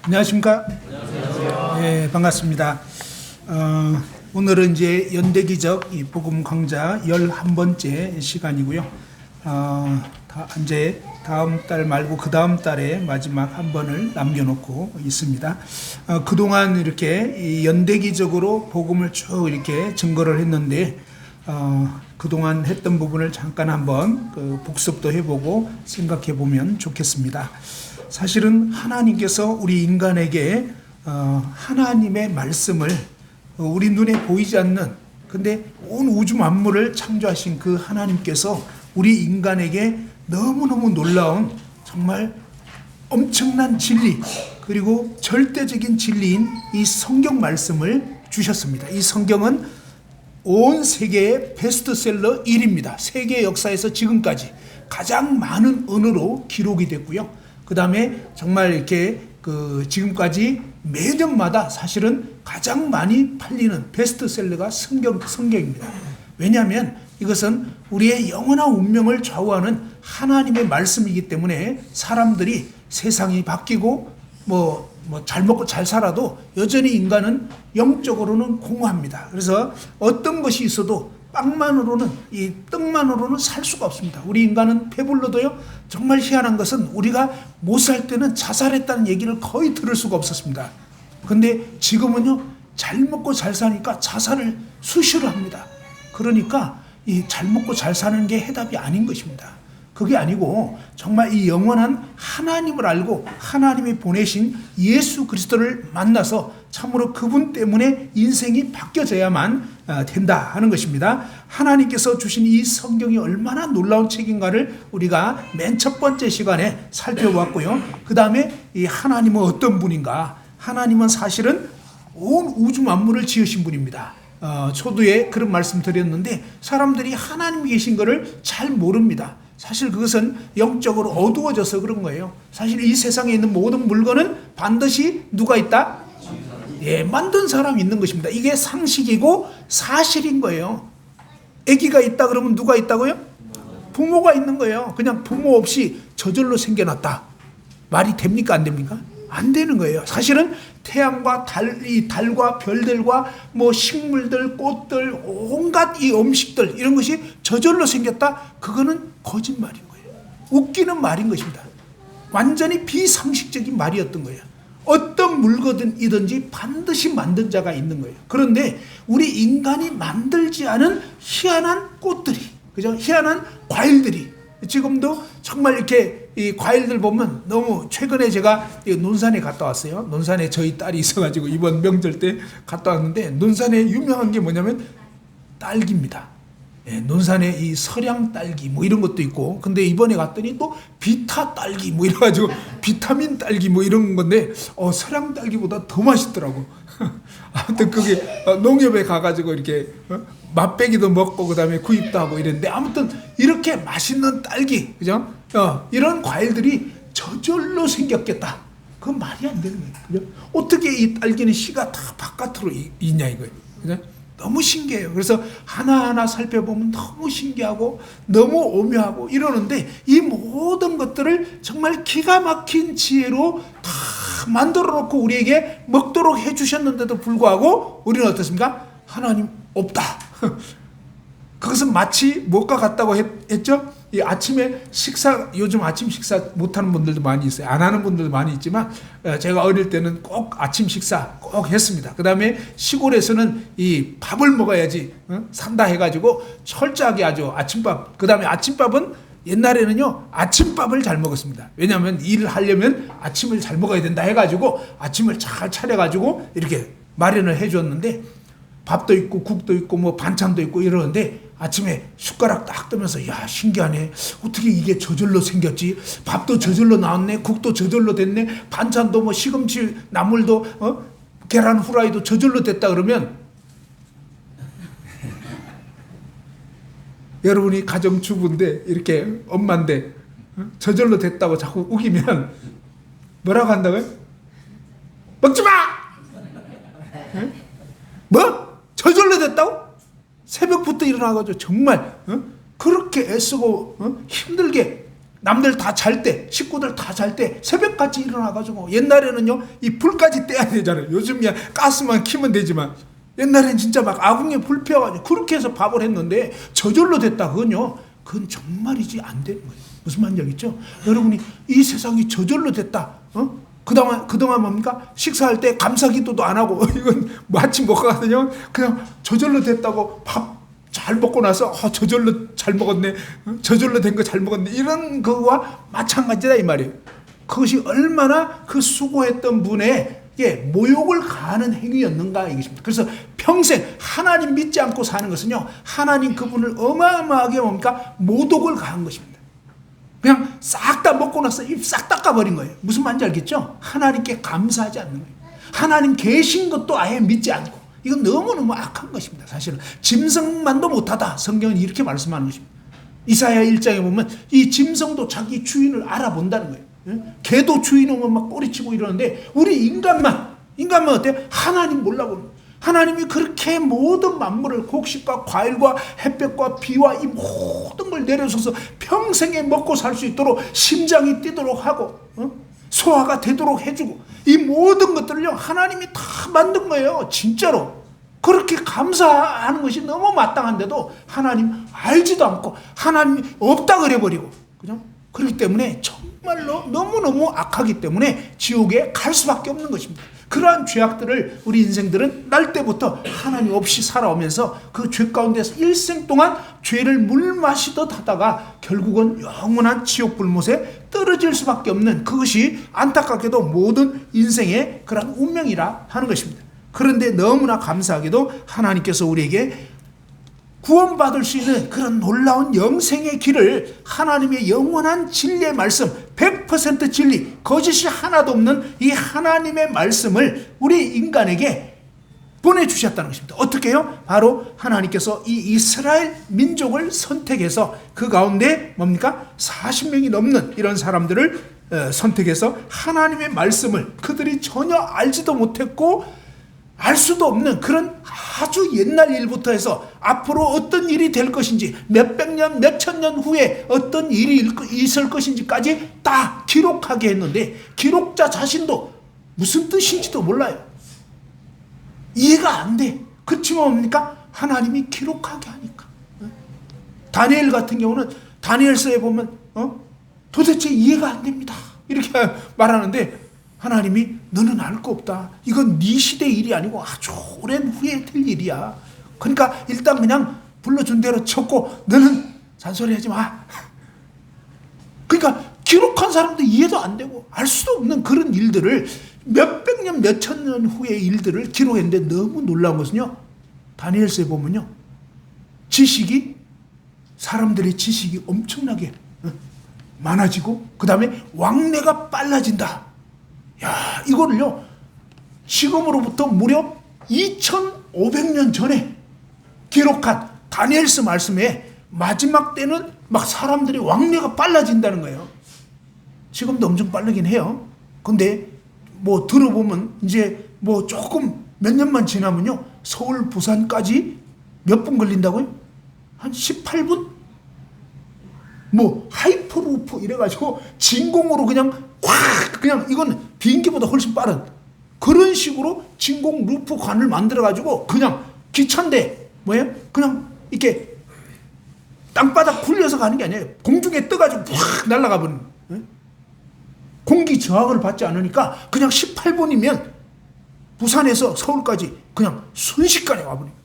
안녕하십니까? 네, 반갑습니다. 오늘은 이제 연대기적 이 복음 강좌 11번째 시간이고요. 이제 다음 달 말고 그 다음 달에 마지막 한 번을 남겨놓고 있습니다. 그동안 이렇게 이 연대기적으로 복음을 쭉 이렇게 증거를 했는데, 그동안 했던 부분을 잠깐 한번 복습도 해보고 생각해 보면 좋겠습니다. 사실은 하나님께서 우리 인간에게 하나님의 말씀을 우리 눈에 보이지 않는, 근데 온 우주 만물을 창조하신 그 하나님께서 우리 인간에게 너무너무 놀라운 정말 엄청난 진리, 그리고 절대적인 진리인 이 성경 말씀을 주셨습니다. 이 성경은 온 세계의 베스트셀러 1위입니다. 세계 역사에서 지금까지 가장 많은 언어로 기록이 됐고요. 그 다음에 정말 이렇게 지금까지 매년마다 사실은 가장 많이 팔리는 베스트셀러가 성경입니다. 왜냐하면 이것은 우리의 영원한 운명을 좌우하는 하나님의 말씀이기 때문에 사람들이 세상이 바뀌고 잘 먹고 잘 살아도 여전히 인간은 영적으로는 공허합니다. 그래서 어떤 것이 있어도 이 떡만으로는 살 수가 없습니다. 우리 인간은 배불러도요, 정말 희한한 것은 우리가 못 살 때는 자살했다는 얘기를 거의 들을 수가 없었습니다. 근데 지금은요, 잘 먹고 잘 사니까 자살을 수시로 합니다. 그러니까 이 잘 먹고 잘 사는 게 해답이 아닌 것입니다. 그게 아니고 정말 이 영원한 하나님을 알고 하나님이 보내신 예수 그리스도를 만나서 참으로 그분 때문에 인생이 바뀌어져야만 된다 하는 것입니다. 하나님께서 주신 이 성경이 얼마나 놀라운 책인가를 우리가 맨 첫 번째 시간에 살펴보았고요. 그 다음에 이 하나님은 어떤 분인가? 하나님은 사실은 온 우주 만물을 지으신 분입니다. 초두에 그런 말씀 드렸는데 사람들이 하나님이 계신 것을 잘 모릅니다. 사실 그것은 영적으로 어두워져서 그런 거예요. 사실 이 세상에 있는 모든 물건은 반드시 누가 있다? 만든 사람이 있는 것입니다. 이게 상식이고 사실인 거예요. 아기가 있다 그러면 누가 있다고요? 부모가 있는 거예요. 그냥 부모 없이 저절로 생겨났다. 말이 됩니까? 안 됩니까? 안 되는 거예요. 사실은 태양과 달과 별들과 식물들, 꽃들, 온갖 이 음식들, 이런 것이 저절로 생겼다? 그거는 거짓말인 거예요. 웃기는 말인 것입니다. 완전히 비상식적인 말이었던 거예요. 어떤 물건이든지 반드시 만든 자가 있는 거예요. 그런데 우리 인간이 만들지 않은 희한한 꽃들이, 그죠? 희한한 과일들이 지금도 정말 이렇게 이 과일들 보면 너무, 최근에 제가 논산에 갔다 왔어요. 논산에 저희 딸이 있어가지고 이번 명절 때 갔다 왔는데, 논산에 유명한 게 뭐냐면 딸기입니다. 논산에 이 서량 딸기 이런 것도 있고, 근데 이번에 갔더니 또 비타 딸기 이래가지고 비타민 딸기 이런 건데, 서량 딸기보다 더 맛있더라고. 아무튼 그게 농협에 가가지고 이렇게 맛배기도 먹고 그다음에 구입도 하고 이랬는데, 아무튼 이렇게 맛있는 딸기, 그죠? 이런 과일들이 저절로 생겼겠다. 그건 말이 안 되는 거예요. 그죠? 어떻게 이 딸기는 씨가 다 바깥으로 있냐 이거예요. 그죠? 너무 신기해요. 그래서 하나하나 살펴보면 너무 신기하고 너무 오묘하고 이러는데, 이 모든 것들을 정말 기가 막힌 지혜로 다 만들어 놓고 우리에게 먹도록 해주셨는데도 불구하고 우리는 어떻습니까? 하나님 없다. 그것은 마치 무엇과 같다고 했죠? 이 아침에 요즘 아침 식사 못하는 분들도 많이 있어요. 안 하는 분들도 많이 있지만, 제가 어릴 때는 꼭 아침 식사 꼭 했습니다. 그 다음에 시골에서는 이 밥을 먹어야지 산다 해가지고 철저하게 아주 아침밥, 그 다음에 아침밥은 옛날에는요, 아침밥을 잘 먹었습니다. 왜냐하면 일을 하려면 아침을 잘 먹어야 된다 해가지고 아침을 잘 차려가지고 이렇게 마련을 해줬는데, 밥도 있고 국도 있고 반찬도 있고 이러는데, 아침에 숟가락 딱 뜨면서, 야, 신기하네. 어떻게 이게 저절로 생겼지? 밥도 저절로 나왔네. 국도 저절로 됐네. 반찬도 시금치 나물도 계란 후라이도 저절로 됐다 그러면, 여러분이 가정주부인데, 이렇게 엄마인데 저절로 됐다고 자꾸 우기면 뭐라고 한다고요? 먹지 마! 뭐? 저절로 됐다고? 새벽부터 일어나가지고 정말 그렇게 애쓰고 힘들게 남들 다 잘 때, 식구들 다 잘 때 새벽같이 일어나가지고, 옛날에는요 이 불까지 떼야 되잖아요. 요즘이야 가스만 키면 되지만 옛날엔 진짜 막 아궁이에 불 피워가지고 그렇게 해서 밥을 했는데 저절로 됐다. 그건 정말이지 안 되는 거예요. 무슨 말인지 알겠죠? 여러분이 이 세상이 저절로 됐다. 그동안 뭡니까? 식사할 때 감사기도도 안 하고 이건 마침 먹거든요. 그냥 저절로 됐다고 밥 잘 먹고 나서 저절로 잘 먹었네, 저절로 된 거 잘 먹었네, 이런 거와 마찬가지다 이 말이에요. 그것이 얼마나 그 수고했던 분의 모욕을 가하는 행위였는가 이것입니다. 그래서 평생 하나님 믿지 않고 사는 것은요, 하나님 그분을 어마어마하게 뭡니까? 모독을 가한 것입니다. 그냥 싹 다 먹고 나서 입 싹 닦아버린 거예요. 무슨 말인지 알겠죠? 하나님께 감사하지 않는 거예요. 하나님 계신 것도 아예 믿지 않고, 이건 너무너무 악한 것입니다. 사실은 짐승만도 못하다, 성경은 이렇게 말씀하는 것입니다. 이사야 1장에 보면 이 짐승도 자기 주인을 알아본다는 거예요. 개도 주인 오면 막 꼬리치고 이러는데, 우리 인간만 어때? 하나님 몰라보는 거예요. 하나님이 그렇게 모든 만물을, 곡식과 과일과 햇볕과 비와 이 모든 걸 내려줘서 평생에 먹고 살 수 있도록, 심장이 뛰도록 하고 소화가 되도록 해주고, 이 모든 것들을요 하나님이 다 만든 거예요. 진짜로 그렇게 감사하는 것이 너무 마땅한데도 하나님 알지도 않고 하나님이 없다 그래버리고, 그죠? 그렇기 때문에 정말로 너무너무 악하기 때문에 지옥에 갈 수밖에 없는 것입니다. 그러한 죄악들을 우리 인생들은 날 때부터 하나님 없이 살아오면서 그 죄 가운데서 일생 동안 죄를 물 마시듯 하다가 결국은 영원한 지옥 불못에 떨어질 수밖에 없는, 그것이 안타깝게도 모든 인생의 그런 운명이라 하는 것입니다. 그런데 너무나 감사하게도 하나님께서 우리에게 구원받을 수 있는 그런 놀라운 영생의 길을, 하나님의 영원한 진리의 말씀, 100% 진리, 거짓이 하나도 없는 이 하나님의 말씀을 우리 인간에게 보내주셨다는 것입니다. 어떻게 해요? 바로 하나님께서 이 이스라엘 민족을 선택해서 그 가운데 뭡니까? 40명이 넘는 이런 사람들을 선택해서 하나님의 말씀을 그들이 전혀 알지도 못했고 알 수도 없는 그런 아주 옛날 일부터 해서 앞으로 어떤 일이 될 것인지, 몇백 년, 몇천 년 후에 어떤 일이 있을 것인지까지 다 기록하게 했는데, 기록자 자신도 무슨 뜻인지도 몰라요. 이해가 안 돼. 그렇지만 뭡니까? 하나님이 기록하게 하니까. 다니엘 같은 경우는 다니엘서에 보면 도대체 이해가 안 됩니다, 이렇게 말하는데, 하나님이 너는 알 거 없다. 이건 네 시대 일이 아니고 아주 오랜 후에 될 일이야. 그러니까 일단 그냥 불러준 대로 쳤고 너는 잔소리하지 마. 그러니까 기록한 사람도 이해도 안 되고 알 수도 없는 그런 일들을, 몇백 년, 몇천 년 후의 일들을 기록했는데, 너무 놀라운 것은요, 다니엘서에 보면요, 지식이, 사람들의 지식이 엄청나게 많아지고, 그 다음에 왕래가 빨라진다. 야, 이거를요 지금으로부터 무려 2500년 전에 기록한 다니엘서 말씀에 마지막 때는 막 사람들이 왕래가 빨라진다는 거예요. 지금도 엄청 빠르긴 해요. 근데 뭐 들어보면 이제 뭐 조금 몇 년만 지나면요, 서울 부산까지 몇 분 걸린다고요? 한 18분? 뭐 하이퍼루프 이래가지고 진공으로 그냥 확, 그냥 이건 비행기보다 훨씬 빠른 그런 식으로 진공 루프관을 만들어가지고 그냥 기차인데 뭐예요? 그냥 이렇게 땅바닥 굴려서 가는 게 아니에요. 공중에 떠가지고 확 날아가 버리는 거예요. 공기 저항을 받지 않으니까 그냥 18분이면 부산에서 서울까지 그냥 순식간에 와버려요.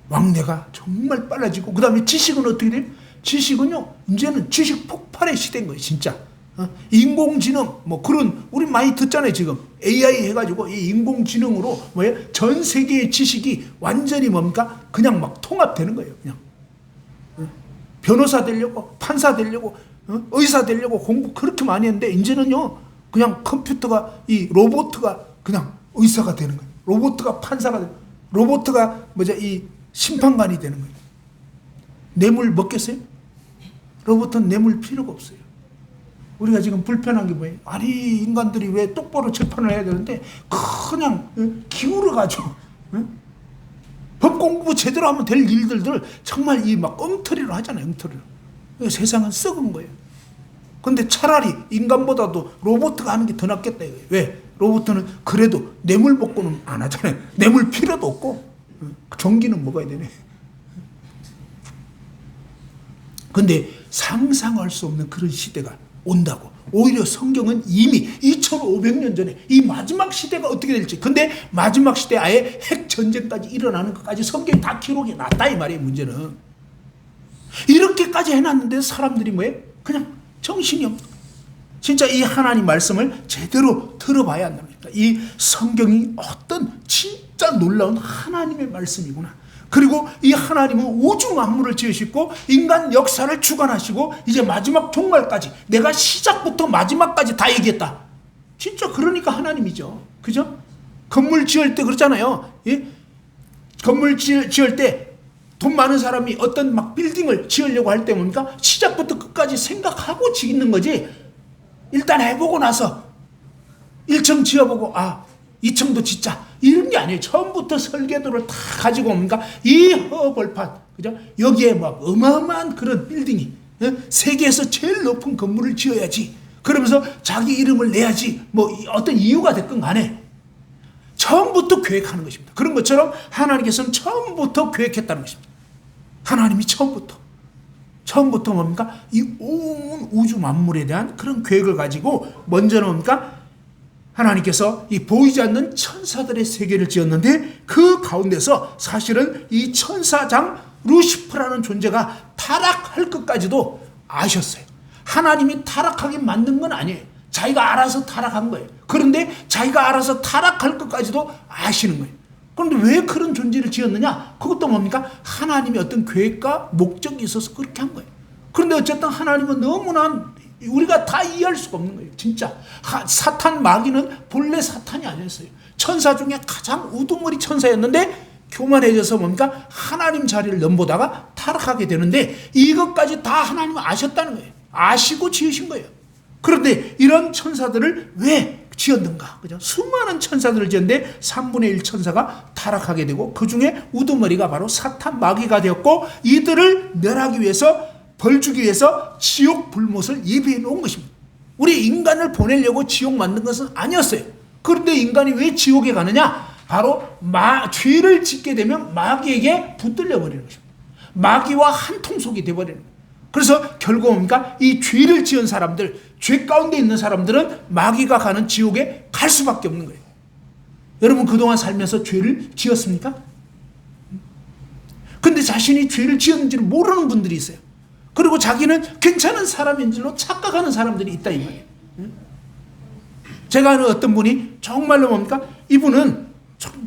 왕래가 정말 빨라지고, 그 다음에 지식은 어떻게 돼요? 지식은요, 이제는 지식 폭발의 시대인 거예요, 진짜. 인공지능, 뭐 그런, 우리 많이 듣잖아요, 지금. AI 해가지고, 이 인공지능으로, 뭐예요? 전 세계의 지식이 완전히 뭡니까? 그냥 막 통합되는 거예요, 그냥. 변호사 되려고, 판사 되려고, 의사 되려고 공부 그렇게 많이 했는데, 이제는요, 그냥 컴퓨터가, 이 로봇가 그냥 의사가 되는 거예요. 로봇가 판사가 되는 거예요. 로봇가, 이 심판관이 되는 거예요. 뇌물 먹겠어요? 로봇은 뇌물 필요가 없어요. 우리가 지금 불편한 게 뭐예요? 아니, 인간들이 왜 똑바로 재판을 해야 되는데 그냥 기울어가지고 법 공부 제대로 하면 될 일들을 정말 이 막 엉터리로 하잖아요. 엉터리로. 세상은 썩은 거예요. 근데 차라리 인간보다도 로봇가 하는 게 더 낫겠다 이거예요. 왜? 로봇은 그래도 뇌물 복구는 안 하잖아요. 뇌물 필요도 없고 전기는 먹어야 되네. 근데 상상할 수 없는 그런 시대가 온다고. 오히려 성경은 이미 2500년 전에 이 마지막 시대가 어떻게 될지, 근데 마지막 시대에 아예 핵전쟁까지 일어나는 것까지 성경이 다 기록이 났다 이 말이에요. 문제는 이렇게까지 해놨는데 사람들이 뭐예요? 그냥 정신이 없는 거예요. 진짜 이 하나님 말씀을 제대로 들어봐야 한다는 겁니다. 이 성경이 어떤 진짜 놀라운 하나님의 말씀이구나. 그리고 이 하나님은 우주 만물을 지으시고 인간 역사를 주관하시고 이제 마지막 종말까지 내가 시작부터 마지막까지 다 얘기했다. 진짜 그러니까 하나님이죠. 그죠? 건물 지을 때 그렇잖아요. 예? 건물 지을 때 돈 많은 사람이 어떤 막 빌딩을 지으려고 할 때 보니까 시작부터 끝까지 생각하고 짓는 거지. 일단 해보고 나서 1층 지어보고 2층도 짓자 이런 게 아니에요. 처음부터 설계도를 다 가지고 오니까 이 허벌판, 그죠? 여기에 막 어마어마한 그런 빌딩이, 세계에서 제일 높은 건물을 지어야지, 그러면서 자기 이름을 내야지, 뭐 어떤 이유가 됐건 간에 처음부터 계획하는 것입니다. 그런 것처럼 하나님께서는 처음부터 계획했다는 것입니다. 하나님이 처음부터 뭡니까? 이 온 우주 만물에 대한 그런 계획을 가지고 먼저는 뭡니까? 하나님께서 이 보이지 않는 천사들의 세계를 지었는데 그 가운데서 사실은 이 천사장 루시퍼라는 존재가 타락할 것까지도 아셨어요. 하나님이 타락하게 만든 건 아니에요. 자기가 알아서 타락한 거예요. 그런데 자기가 알아서 타락할 것까지도 아시는 거예요. 그런데 왜 그런 존재를 지었느냐? 그것도 뭡니까? 하나님의 어떤 계획과 목적이 있어서 그렇게 한 거예요. 그런데 어쨌든 하나님은 너무나 우리가 다 이해할 수가 없는 거예요. 진짜 사탄 마귀는 본래 사탄이 아니었어요. 천사 중에 가장 우두머리 천사였는데 교만해져서 뭡니까? 하나님 자리를 넘보다가 타락하게 되는데 이것까지 다 하나님은 아셨다는 거예요. 아시고 지으신 거예요. 그런데 이런 천사들을 왜 지었는가? 그죠? 수많은 천사들을 지었는데 3분의 1 천사가 타락하게 되고 그 중에 우두머리가 바로 사탄 마귀가 되었고 이들을 멸하기 위해서, 벌 주기 위해서 지옥 불못을 예비해 놓은 것입니다. 우리 인간을 보내려고 지옥 만든 것은 아니었어요. 그런데 인간이 왜 지옥에 가느냐? 바로 죄를 짓게 되면 마귀에게 붙들려 버리는 것입니다. 마귀와 한통속이 되어버리는 거예요. 그래서 결국 뭡니까? 이 죄를 지은 사람들, 죄 가운데 있는 사람들은 마귀가 가는 지옥에 갈 수밖에 없는 거예요. 여러분 그동안 살면서 죄를 지었습니까? 근데 자신이 죄를 지었는지를 모르는 분들이 있어요. 그리고 자기는 괜찮은 사람인 줄로 착각하는 사람들이 있다 이 말이에요. 제가 아는 어떤 분이 정말로 뭡니까? 이분은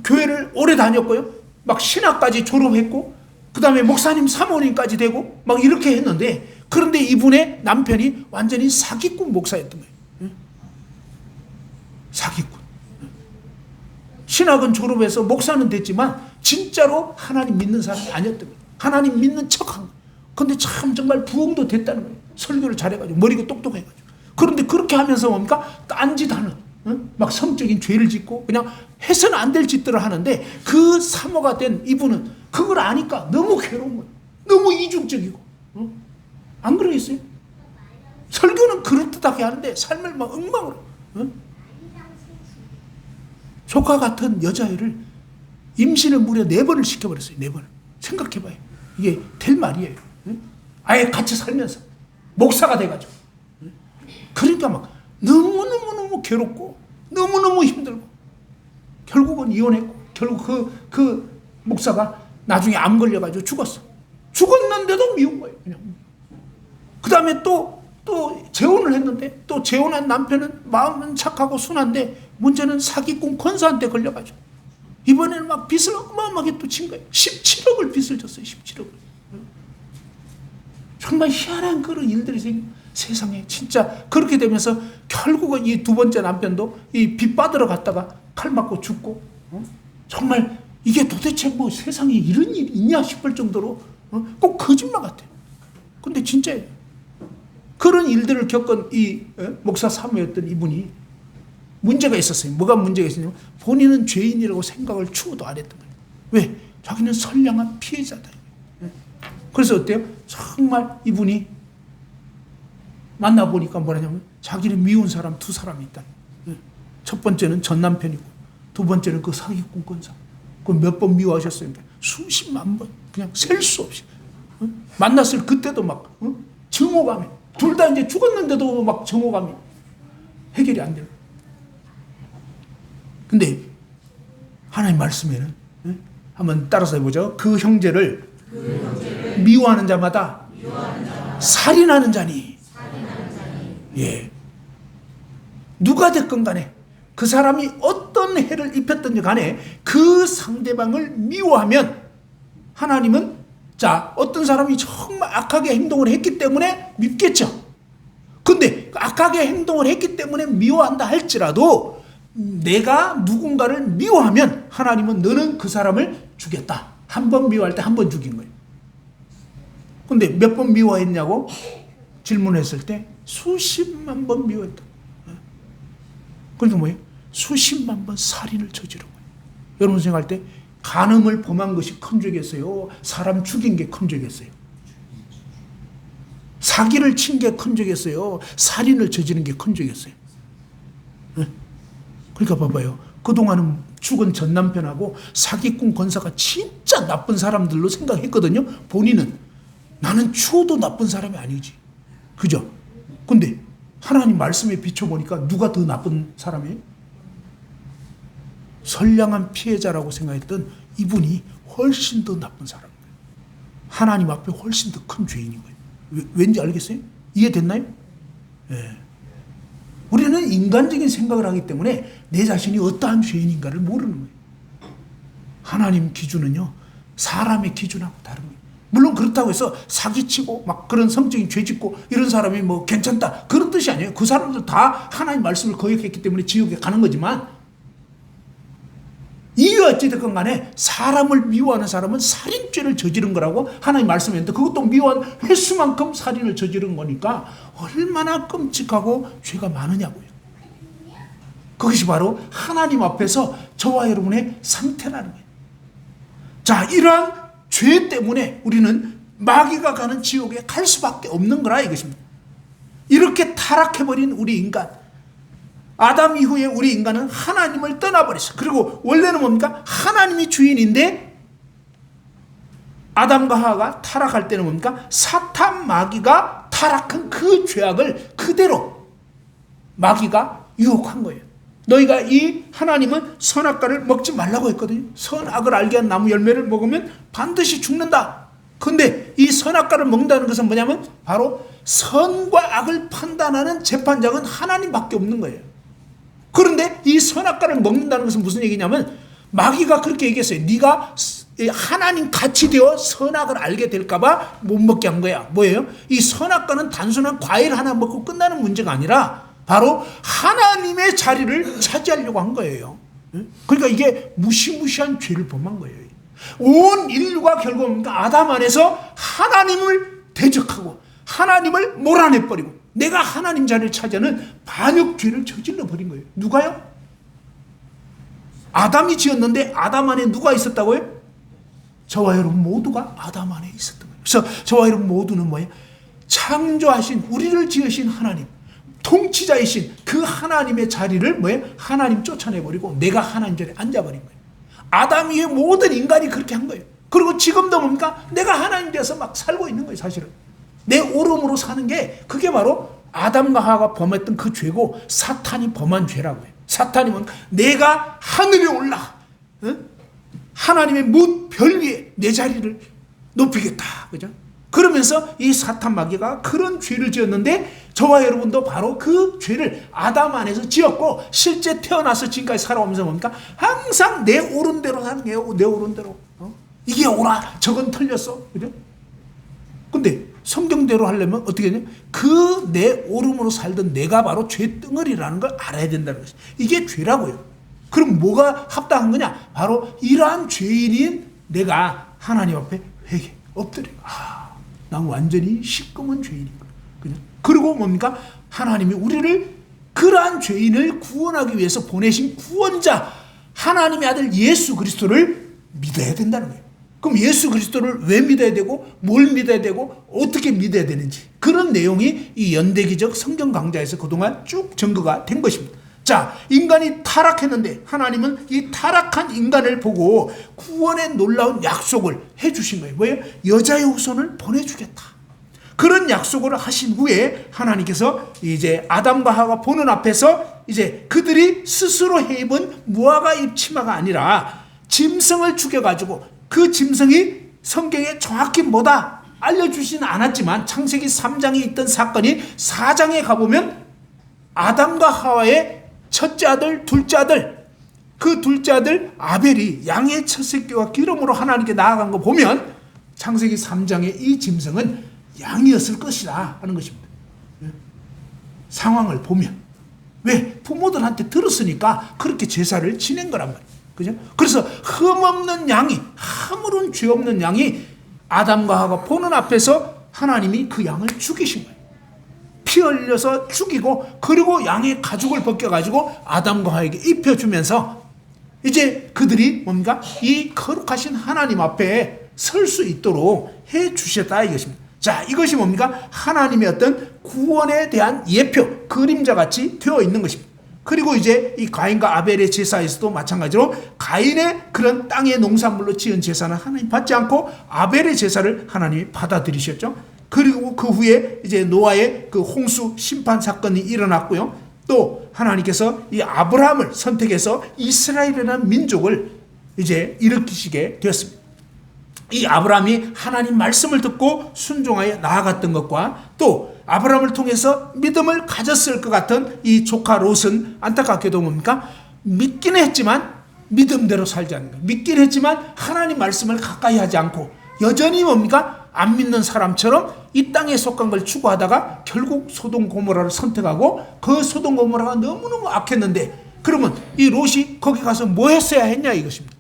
교회를 오래 다녔고요. 막 신학까지 졸업했고 그 다음에 목사님 사모님까지 되고 막 이렇게 했는데, 그런데 이분의 남편이 완전히 사기꾼 목사였던 거예요. 사기꾼. 신학은 졸업해서 목사는 됐지만 진짜로 하나님 믿는 사람이 아니었던 거예요. 하나님 믿는 척한 거예요. 근데 참 정말 부흥도 됐다는 거예요. 설교를 잘해가지고 머리가 똑똑해가지고. 그런데 그렇게 하면서 뭡니까? 딴짓하는, 막 성적인 죄를 짓고 그냥 해서는 안 될 짓들을 하는데 그 사모가 된 이분은 그걸 아니까 너무 괴로운 거예요. 너무 이중적이고. 안 그러겠어요? 설교는 그럴듯하게 하는데 삶을 막 엉망으로. 조카 같은 여자애를 임신을 무려 4번을 시켜버렸어요. 4번을. 생각해봐요. 이게 될 말이에요. 아예 같이 살면서 목사가 돼가지고. 그러니까 막 너무너무 괴롭고 너무너무 힘들고 결국은 이혼했고 결국 그 목사가 나중에 암 걸려가지고 죽었어. 죽었는데도 미운 거예요. 그냥. 그 다음에 또 재혼을 했는데 또 재혼한 남편은 마음은 착하고 순한데 문제는 사기꾼 권사한테 걸려가지고 이번에는 막 빚을 어마어마하게 또 친 거예요. 17억을 빚을 졌어요. 17억을. 정말 희한한 그런 일들이 세상에 진짜 그렇게 되면서 결국은 이 두 번째 남편도 이 빚 받으러 갔다가 칼 맞고 죽고, 정말 이게 도대체 뭐 세상에 이런 일이 있냐 싶을 정도로 꼭 거짓말 같아요. 근데 진짜예요. 그런 일들을 겪은 이 목사 사모였던 이분이 문제가 있었어요. 뭐가 문제가 있었냐면 본인은 죄인이라고 생각을 추구도 안 했던 거예요. 왜? 자기는 선량한 피해자다. 그래서 어때요? 정말 이분이 만나보니까 뭐냐면 자기를 미운 사람 두 사람이 있다. 첫 번째는 전 남편이고 두 번째는 그 사기꾼 권사. 그 몇 번 미워하셨어요? 수십만 번. 그냥 셀 수 없이. 만났을 그때도 막 증오감이. 둘 다 이제 죽었는데도 막 증오감이 해결이 안 돼요. 근데 하나님 말씀에는 한번 따라서 해보죠. 그 형제를 미워하는 자마다 살인하는 자니. 예. 누가 됐건 간에 그 사람이 어떤 해를 입혔든지 간에 그 상대방을 미워하면 하나님은 자, 어떤 사람이 정말 악하게 행동을 했기 때문에 밉겠죠. 근데 악하게 행동을 했기 때문에 미워한다 할지라도 내가 누군가를 미워하면 하나님은 너는 그 사람을 죽였다. 한 번 미워할 때 한 번 죽인 거예요. 근데 몇 번 미워했냐고 질문했을 때 수십만 번 미워했다. 그러니까 뭐예요? 수십만 번 살인을 저지른 거예요. 여러분 생각할 때 간음을 범한 것이 큰 죄겠어요? 사람 죽인 게 큰 죄겠어요? 사기를 친 게 큰 죄겠어요? 살인을 저지른 게 큰 죄겠어요? 그러니까 봐봐요. 그동안은 죽은 전 남편하고 사기꾼 권사가 진짜 나쁜 사람들로 생각했거든요. 본인은 나는 추워도 나쁜 사람이 아니지. 그죠? 근데 하나님 말씀에 비춰보니까 누가 더 나쁜 사람이에요? 선량한 피해자라고 생각했던 이분이 훨씬 더 나쁜 사람이에요. 하나님 앞에 훨씬 더 큰 죄인인 거예요. 왠지 알겠어요? 이해됐나요? 예. 우리는 인간적인 생각을 하기 때문에 내 자신이 어떠한 죄인인가를 모르는 거예요. 하나님 기준은요, 사람의 기준하고 다른 거예요. 물론 그렇다고 해서 사기치고 막 그런 성적인 죄 짓고 이런 사람이 뭐 괜찮다 그런 뜻이 아니에요. 그 사람들 다 하나님 말씀을 거역했기 때문에 지옥에 가는 거지만 이유 어찌됐건 간에 사람을 미워하는 사람은 살인죄를 저지른 거라고 하나님 말씀했는데 그것도 미워한 횟수만큼 살인을 저지른 거니까 얼마나 끔찍하고 죄가 많으냐고요. 그것이 바로 하나님 앞에서 저와 여러분의 상태라는 거예요. 자, 이러한 죄 때문에 우리는 마귀가 가는 지옥에 갈 수밖에 없는 거라 이것입니다. 이렇게 타락해버린 우리 인간, 아담 이후에 우리 인간은 하나님을 떠나버렸어요. 그리고 원래는 뭡니까? 하나님이 주인인데 아담과 하와가 타락할 때는 뭡니까? 사탄 마귀가 타락한 그 죄악을 그대로 마귀가 유혹한 거예요. 너희가 이 하나님은 선악과를 먹지 말라고 했거든요. 선악을 알게 한 나무 열매를 먹으면 반드시 죽는다. 근데 이 선악과를 먹는다는 것은 뭐냐면 바로 선과 악을 판단하는 재판장은 하나님밖에 없는 거예요. 그런데 이 선악과를 먹는다는 것은 무슨 얘기냐면 마귀가 그렇게 얘기했어요. 네가 하나님 같이 되어 선악을 알게 될까 봐 못 먹게 한 거야. 뭐예요? 이 선악과는 단순한 과일 하나 먹고 끝나는 문제가 아니라 바로 하나님의 자리를 차지하려고 한 거예요. 그러니까 이게 무시무시한 죄를 범한 거예요. 온 인류가 결국 아담 안에서 하나님을 대적하고 하나님을 몰아내버리고 내가 하나님 자리를 차지하는 반역죄를 저질러 버린 거예요. 누가요? 아담이 지었는데 아담 안에 누가 있었다고요? 저와 여러분 모두가 아담 안에 있었던 거예요. 그래서 저와 여러분 모두는 뭐예요? 창조하신 우리를 지으신 하나님, 통치자이신 그 하나님의 자리를 뭐예요? 하나님 쫓아내버리고 내가 하나님 자리에 앉아버린 거예요. 아담 이후에 모든 인간이 그렇게 한 거예요. 그리고 지금도 뭡니까? 내가 하나님 되어서 막 살고 있는 거예요. 사실은 내 오름으로 사는 게 그게 바로 아담과 하와가 범했던 그 죄고 사탄이 범한 죄라고 해요. 사탄이 뭔가 내가 하늘에 올라 하나님의 문 별 위에 내 자리를 높이겠다. 그죠? 그러면서 이 사탄 마귀가 그런 죄를 지었는데 저와 여러분도 바로 그 죄를 아담 안에서 지었고 실제 태어나서 지금까지 살아오면서 뭡니까? 항상 내 옳은 대로 사는 거예요. 내 옳은 대로. 이게 옳아. 저건 틀렸어. 그죠? 근데 성경대로 하려면 어떻게 되냐? 그 내 옳음으로 살던 내가 바로 죄덩어리라는 걸 알아야 된다는 것이. 이게 죄라고요. 그럼 뭐가 합당한 거냐? 바로 이러한 죄인인 내가 하나님 앞에 회개, 엎드려. 난 완전히 시꺼먼 죄인인 거야. 그리고 뭡니까? 하나님이 우리를 그러한 죄인을 구원하기 위해서 보내신 구원자 하나님의 아들 예수 그리스도를 믿어야 된다는 거예요. 그럼 예수 그리스도를 왜 믿어야 되고 뭘 믿어야 되고 어떻게 믿어야 되는지 그런 내용이 이 연대기적 성경 강좌에서 그동안 쭉 증거가 된 것입니다. 자, 인간이 타락했는데 하나님은 이 타락한 인간을 보고 구원의 놀라운 약속을 해주신 거예요. 뭐예요? 여자의 후손을 보내주겠다. 그런 약속을 하신 후에 하나님께서 이제 아담과 하와가 보는 앞에서 이제 그들이 스스로 해 입은 무화과 잎 치마가 아니라 짐승을 죽여가지고 그 짐승이 성경에 정확히 뭐다 알려주지는 않았지만 창세기 3장에 있던 사건이 4장에 가보면 아담과 하와의 첫째 아들, 둘째 아들, 그 둘째 아들 아벨이 양의 첫 새끼와 기름으로 하나님께 나아간 거 보면 창세기 3장의 이 짐승은 양이었을 것이다 하는 것입니다. 상황을 보면 왜? 부모들한테 들었으니까 그렇게 제사를 지낸 거란 말이에요. 그죠? 그래서 흠없는 양이, 아무런 죄 없는 양이 아담과 하와가 보는 앞에서 하나님이 그 양을 죽이신 거예요. 피 흘려서 죽이고 그리고 양의 가죽을 벗겨가지고 아담과 하와에게 입혀주면서 이제 그들이 뭡니까? 이 거룩하신 하나님 앞에 설 수 있도록 해주셨다 이것입니다. 자, 이것이 뭡니까? 하나님의 어떤 구원에 대한 예표, 그림자같이 되어 있는 것입니다. 그리고 이제 이 가인과 아벨의 제사에서도 마찬가지로 가인의 그런 땅의 농산물로 지은 제사는 하나님 받지 않고 아벨의 제사를 하나님이 받아들이셨죠. 그리고 그 후에 이제 노아의 그 홍수 심판 사건이 일어났고요. 또 하나님께서 이 아브라함을 선택해서 이스라엘이라는 민족을 이제 일으키시게 되었습니다. 이 아브라함이 하나님 말씀을 듣고 순종하여 나아갔던 것과 또 아브라함을 통해서 믿음을 가졌을 것 같은 이 조카 롯은 안타깝게도 뭡니까? 믿긴 했지만 믿음대로 살지 않는 거예요. 믿긴 했지만 하나님 말씀을 가까이 하지 않고 여전히 뭡니까? 안 믿는 사람처럼 이 땅에 속한 걸 추구하다가 결국 소돔 고모라를 선택하고 그 소돔 고모라가 너무너무 악했는데 그러면 이 롯이 거기 가서 뭐 했어야 했냐 이것입니다.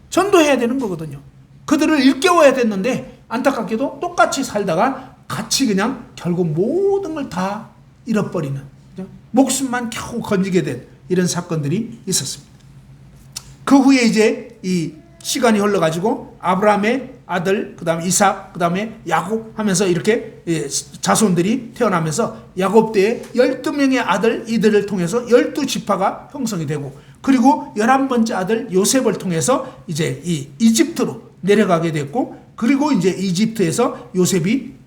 전도해야 되는 거거든요. 그들을 일깨워야 됐는데 안타깝게도 똑같이 살다가 같이 그냥 결국 모든 걸 다 잃어버리는, 목숨만 겨우 건지게 된 이런 사건들이 있었습니다. 그 후에 이제 이 시간이 흘러가지고 아브라함의 아들, 그 다음에 이삭, 그 다음에 야곱 하면서 이렇게 자손들이 태어나면서 야곱 때에 12명의 아들 이들을 통해서 12지파가 형성이 되고 그리고 11번째 아들 요셉을 통해서 이제 이 이집트로 내려가게 됐고 그리고 이제 이집트에서 요셉이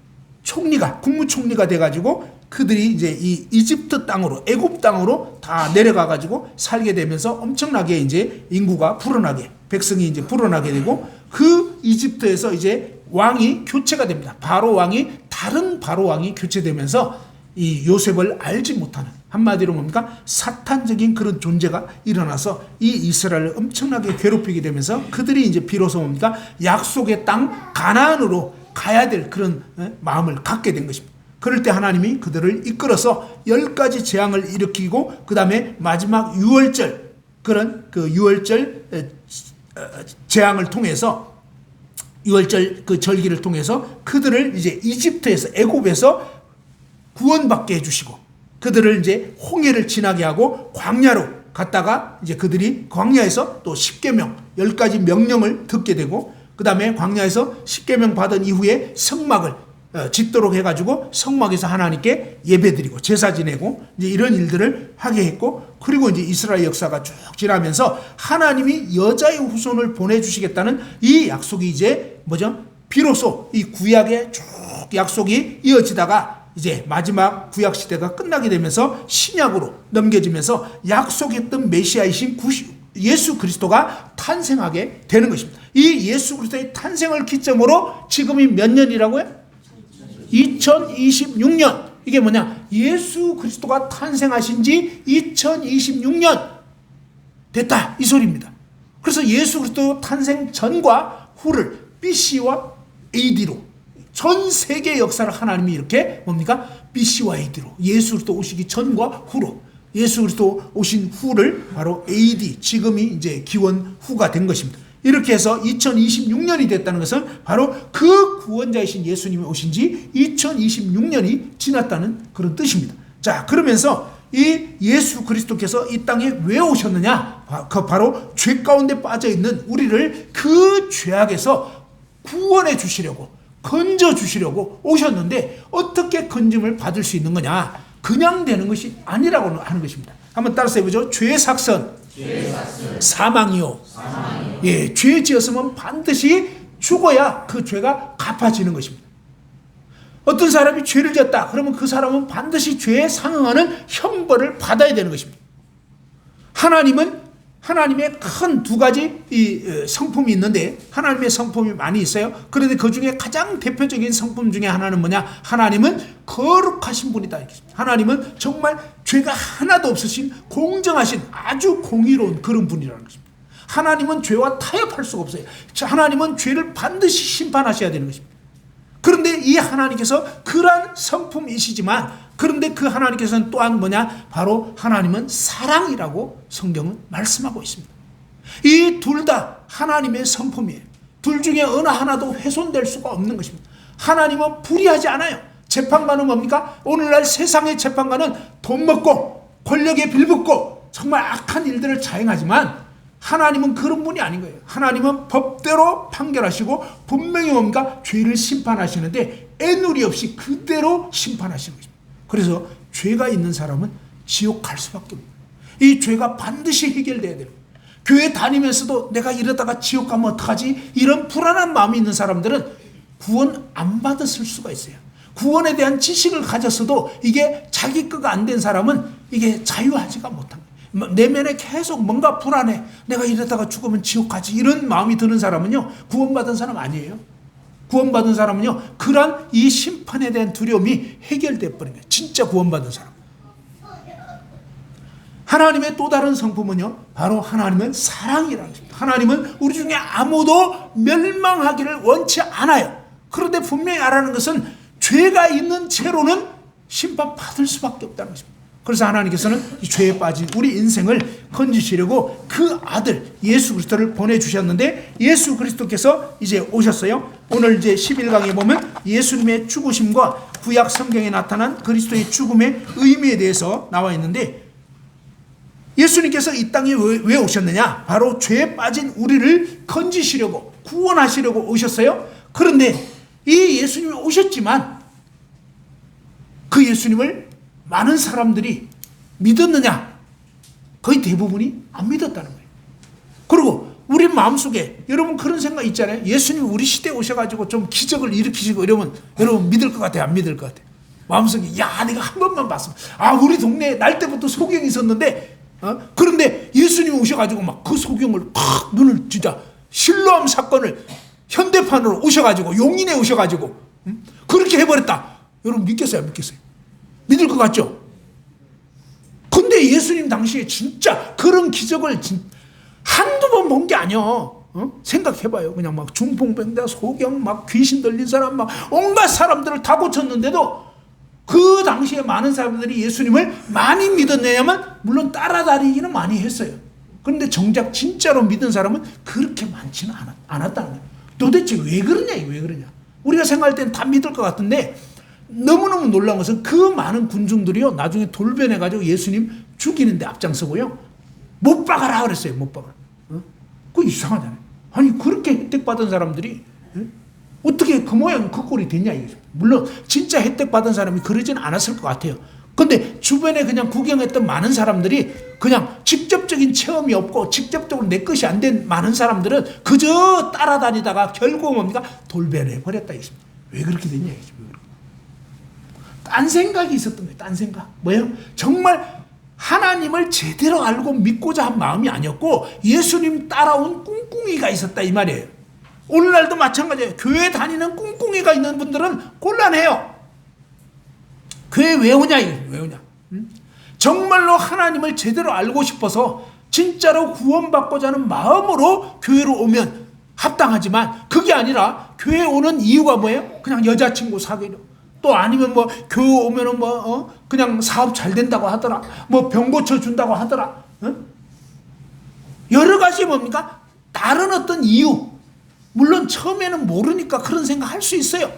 총리가 국무총리가 돼가지고 그들이 이제 이 이집트 땅으로 애굽 땅으로 다 내려가가지고 살게 되면서 엄청나게 이제 인구가 불어나게 백성이 이제 불어나게 되고 그 이집트에서 이제 왕이 교체가 됩니다. 바로 왕이 다른 바로 왕이 교체되면서 이 요셉을 알지 못하는 한마디로 뭡니까? 사탄적인 그런 존재가 일어나서 이 이스라엘을 엄청나게 괴롭히게 되면서 그들이 이제 비로소 뭡니까? 약속의 땅 가나안으로 가야 될 그런 마음을 갖게 된 것입니다. 그럴 때 하나님이 그들을 이끌어서 10가지 재앙을 일으키고 그 다음에 마지막 유월절 그런 그 유월절 재앙을 통해서 유월절 그 절기를 통해서 그들을 이제 이집트에서 애굽에서 구원받게 해주시고 그들을 이제 홍해를 지나게 하고 광야로 갔다가 이제 그들이 광야에서 또 10계명 10가지 명령을 듣게 되고 그 다음에 광야에서 10계명 받은 이후에 성막을 짓도록 해가지고 성막에서 하나님께 예배드리고 제사 지내고 이제 이런 일들을 하게 했고 그리고 이제 이스라엘 역사가 쭉 지나면서 하나님이 여자의 후손을 보내주시겠다는 이 약속이 이제 뭐죠? 비로소 이 구약의 쭉 약속이 이어지다가 이제 마지막 구약 시대가 끝나게 되면서 신약으로 넘겨지면서 약속했던 메시아이신 예수 그리스도가 탄생하게 되는 것입니다. 이 예수 그리스도의 탄생을 기점으로 지금이 몇 년이라고요? 2026년. 이게 뭐냐? 예수 그리스도가 탄생하신 지 2026년 됐다 이 소리입니다. 그래서 예수 그리스도 탄생 전과 후를 BC와 AD로 전 세계 역사를 하나님이 이렇게 뭡니까? BC와 AD로 예수 그리스도 오시기 전과 후로 예수 그리스도 오신 후를 바로 AD 지금이 이제 기원 후가 된 것입니다. 이렇게 해서 2026년이 됐다는 것은 바로 그 구원자이신 예수님이 오신 지 2026년이 지났다는 그런 뜻입니다. 자, 그러면서 이 예수 그리스도께서 이 땅에 왜 오셨느냐? 바로 죄 가운데 빠져 있는 우리를 그 죄악에서 구원해 주시려고, 건져 주시려고 오셨는데, 어떻게 건짐을 받을 수 있는 거냐? 그냥 되는 것이 아니라고 하는 것입니다. 한번 따라서 해보죠. 죄의 삭선, 사망이요. 예, 죄 지었으면 반드시 죽어야 그 죄가 갚아지는 것입니다. 어떤 사람이 죄를 지었다 그러면 그 사람은 반드시 죄에 상응하는 형벌을 받아야 되는 것입니다. 하나님은 하나님의 큰 두 가지 성품이 있는데, 하나님의 성품이 많이 있어요. 그런데 그 중에 가장 대표적인 성품 중에 하나는 뭐냐? 하나님은 거룩하신 분이다. 하나님은 정말 죄가 하나도 없으신 공정하신 아주 공의로운 그런 분이라는 것입니다. 하나님은 죄와 타협할 수가 없어요. 하나님은 죄를 반드시 심판하셔야 되는 것입니다. 그런데 이 하나님께서 그러한 성품이시지만, 그런데 그 하나님께서는 또한 뭐냐? 바로 하나님은 사랑이라고 성경은 말씀하고 있습니다. 이 둘 다 하나님의 성품이에요. 둘 중에 어느 하나도 훼손될 수가 없는 것입니다. 하나님은 불의하지 않아요. 재판관은 뭡니까? 오늘날 세상의 재판관은 돈 먹고 권력에 빌붙고 정말 악한 일들을 자행하지만, 하나님은 그런 분이 아닌 거예요. 하나님은 법대로 판결하시고 분명히 뭡니까? 죄를 심판하시는데 애누리 없이 그대로 심판하시는 것입니다. 그래서 죄가 있는 사람은 지옥 갈 수밖에 없는 거예요. 이 죄가 반드시 해결돼야 돼요. 교회 다니면서도 내가 이러다가 지옥 가면 어떡하지? 이런 불안한 마음이 있는 사람들은 구원 안 받았을 수가 있어요. 구원에 대한 지식을 가졌어도 이게 자기 거가 안 된 사람은 이게 자유하지가 못한 거예요. 내면에 계속 뭔가 불안해. 내가 이러다가 죽으면 지옥 가지. 이런 마음이 드는 사람은요, 구원받은 사람 아니에요. 구원받은 사람은요, 그런 이 심판에 대한 두려움이 해결돼 버린 거예요. 진짜 구원받은 사람. 하나님의 또 다른 성품은요, 바로 하나님은 사랑이라는 것입니다. 하나님은 우리 중에 아무도 멸망하기를 원치 않아요. 그런데 분명히 알아는 것은 죄가 있는 채로는 심판받을 수밖에 없다는 것입니다. 그래서 하나님께서는 이 죄에 빠진 우리 인생을 건지시려고 그 아들 예수 그리스도를 보내주셨는데, 예수 그리스도께서 이제 오셨어요. 오늘 이제 11강에 보면 예수님의 죽으심과 구약 성경에 나타난 그리스도의 죽음의 의미에 대해서 나와 있는데, 예수님께서 이 땅에 왜 오셨느냐? 바로 죄에 빠진 우리를 건지시려고, 구원하시려고 오셨어요. 그런데 이 예수님이 오셨지만 그 예수님을 많은 사람들이 믿었느냐? 거의 대부분이 안 믿었다는 거예요. 그리고 우리 마음속에 여러분 그런 생각 있잖아요. 예수님이 우리 시대에 오셔가지고 좀 기적을 일으키시고 이러면 여러분 믿을 것 같아요? 안 믿을 것 같아요? 마음속에 야 내가 한 번만 봤으면, 우리 동네에 날 때부터 소경이 있었는데, 그런데 예수님이 오셔가지고 막 그 소경을 팍 눈을 진짜 실로암 사건을 현대판으로 오셔가지고 용인에 오셔가지고 그렇게 해버렸다. 여러분 믿겠어요? 안 믿겠어요? 믿을 것 같죠? 근데 예수님 당시에 진짜 그런 기적을 한두 번 본 게 아니야. 생각해봐요. 그냥 막 중풍병자, 소경, 막 귀신 들린 사람, 막 온갖 사람들을 다 고쳤는데도 그 당시에 많은 사람들이 예수님을 많이 믿었냐면 물론 따라다니기는 많이 했어요. 그런데 정작 진짜로 믿은 사람은 그렇게 많지는 않았다는 거예요. 도대체 왜 그러냐, 왜 그러냐. 우리가 생각할 때는 다 믿을 것 같은데, 너무너무 놀라운 것은 그 많은 군중들이요, 나중에 돌변해가지고 예수님 죽이는데 앞장서고요, 못 박아라 그랬어요. 못 박아라. 그거 이상하잖아요. 아니 그렇게 혜택받은 사람들이 어떻게 그 모양 그 꼴이 됐냐 이거죠. 물론 진짜 혜택받은 사람이 그러지는 않았을 것 같아요. 근데 주변에 그냥 구경했던 많은 사람들이 그냥 직접적인 체험이 없고 직접적으로 내 것이 안 된 많은 사람들은 그저 따라다니다가 결국 뭡니까? 돌변해 버렸다 이것입니다. 왜 그렇게 됐냐 이거죠. 딴 생각이 있었던 거예요. 딴 생각. 뭐예요? 정말 하나님을 제대로 알고 믿고자 한 마음이 아니었고 예수님 따라온 꿍꿍이가 있었다 이 말이에요. 오늘날도 마찬가지예요. 교회 다니는 꿍꿍이가 있는 분들은 곤란해요. 교회 왜 오냐 이거죠. 왜 오냐. 정말로 하나님을 제대로 알고 싶어서 진짜로 구원받고자 하는 마음으로 교회로 오면 합당하지만, 그게 아니라 교회 오는 이유가 뭐예요? 그냥 여자친구 사귀려, 또 아니면 뭐 교회 오면은 그냥 사업 잘 된다고 하더라, 뭐 병 고쳐준다고 하더라, 여러 가지 뭡니까? 다른 어떤 이유. 물론 처음에는 모르니까 그런 생각 할 수 있어요.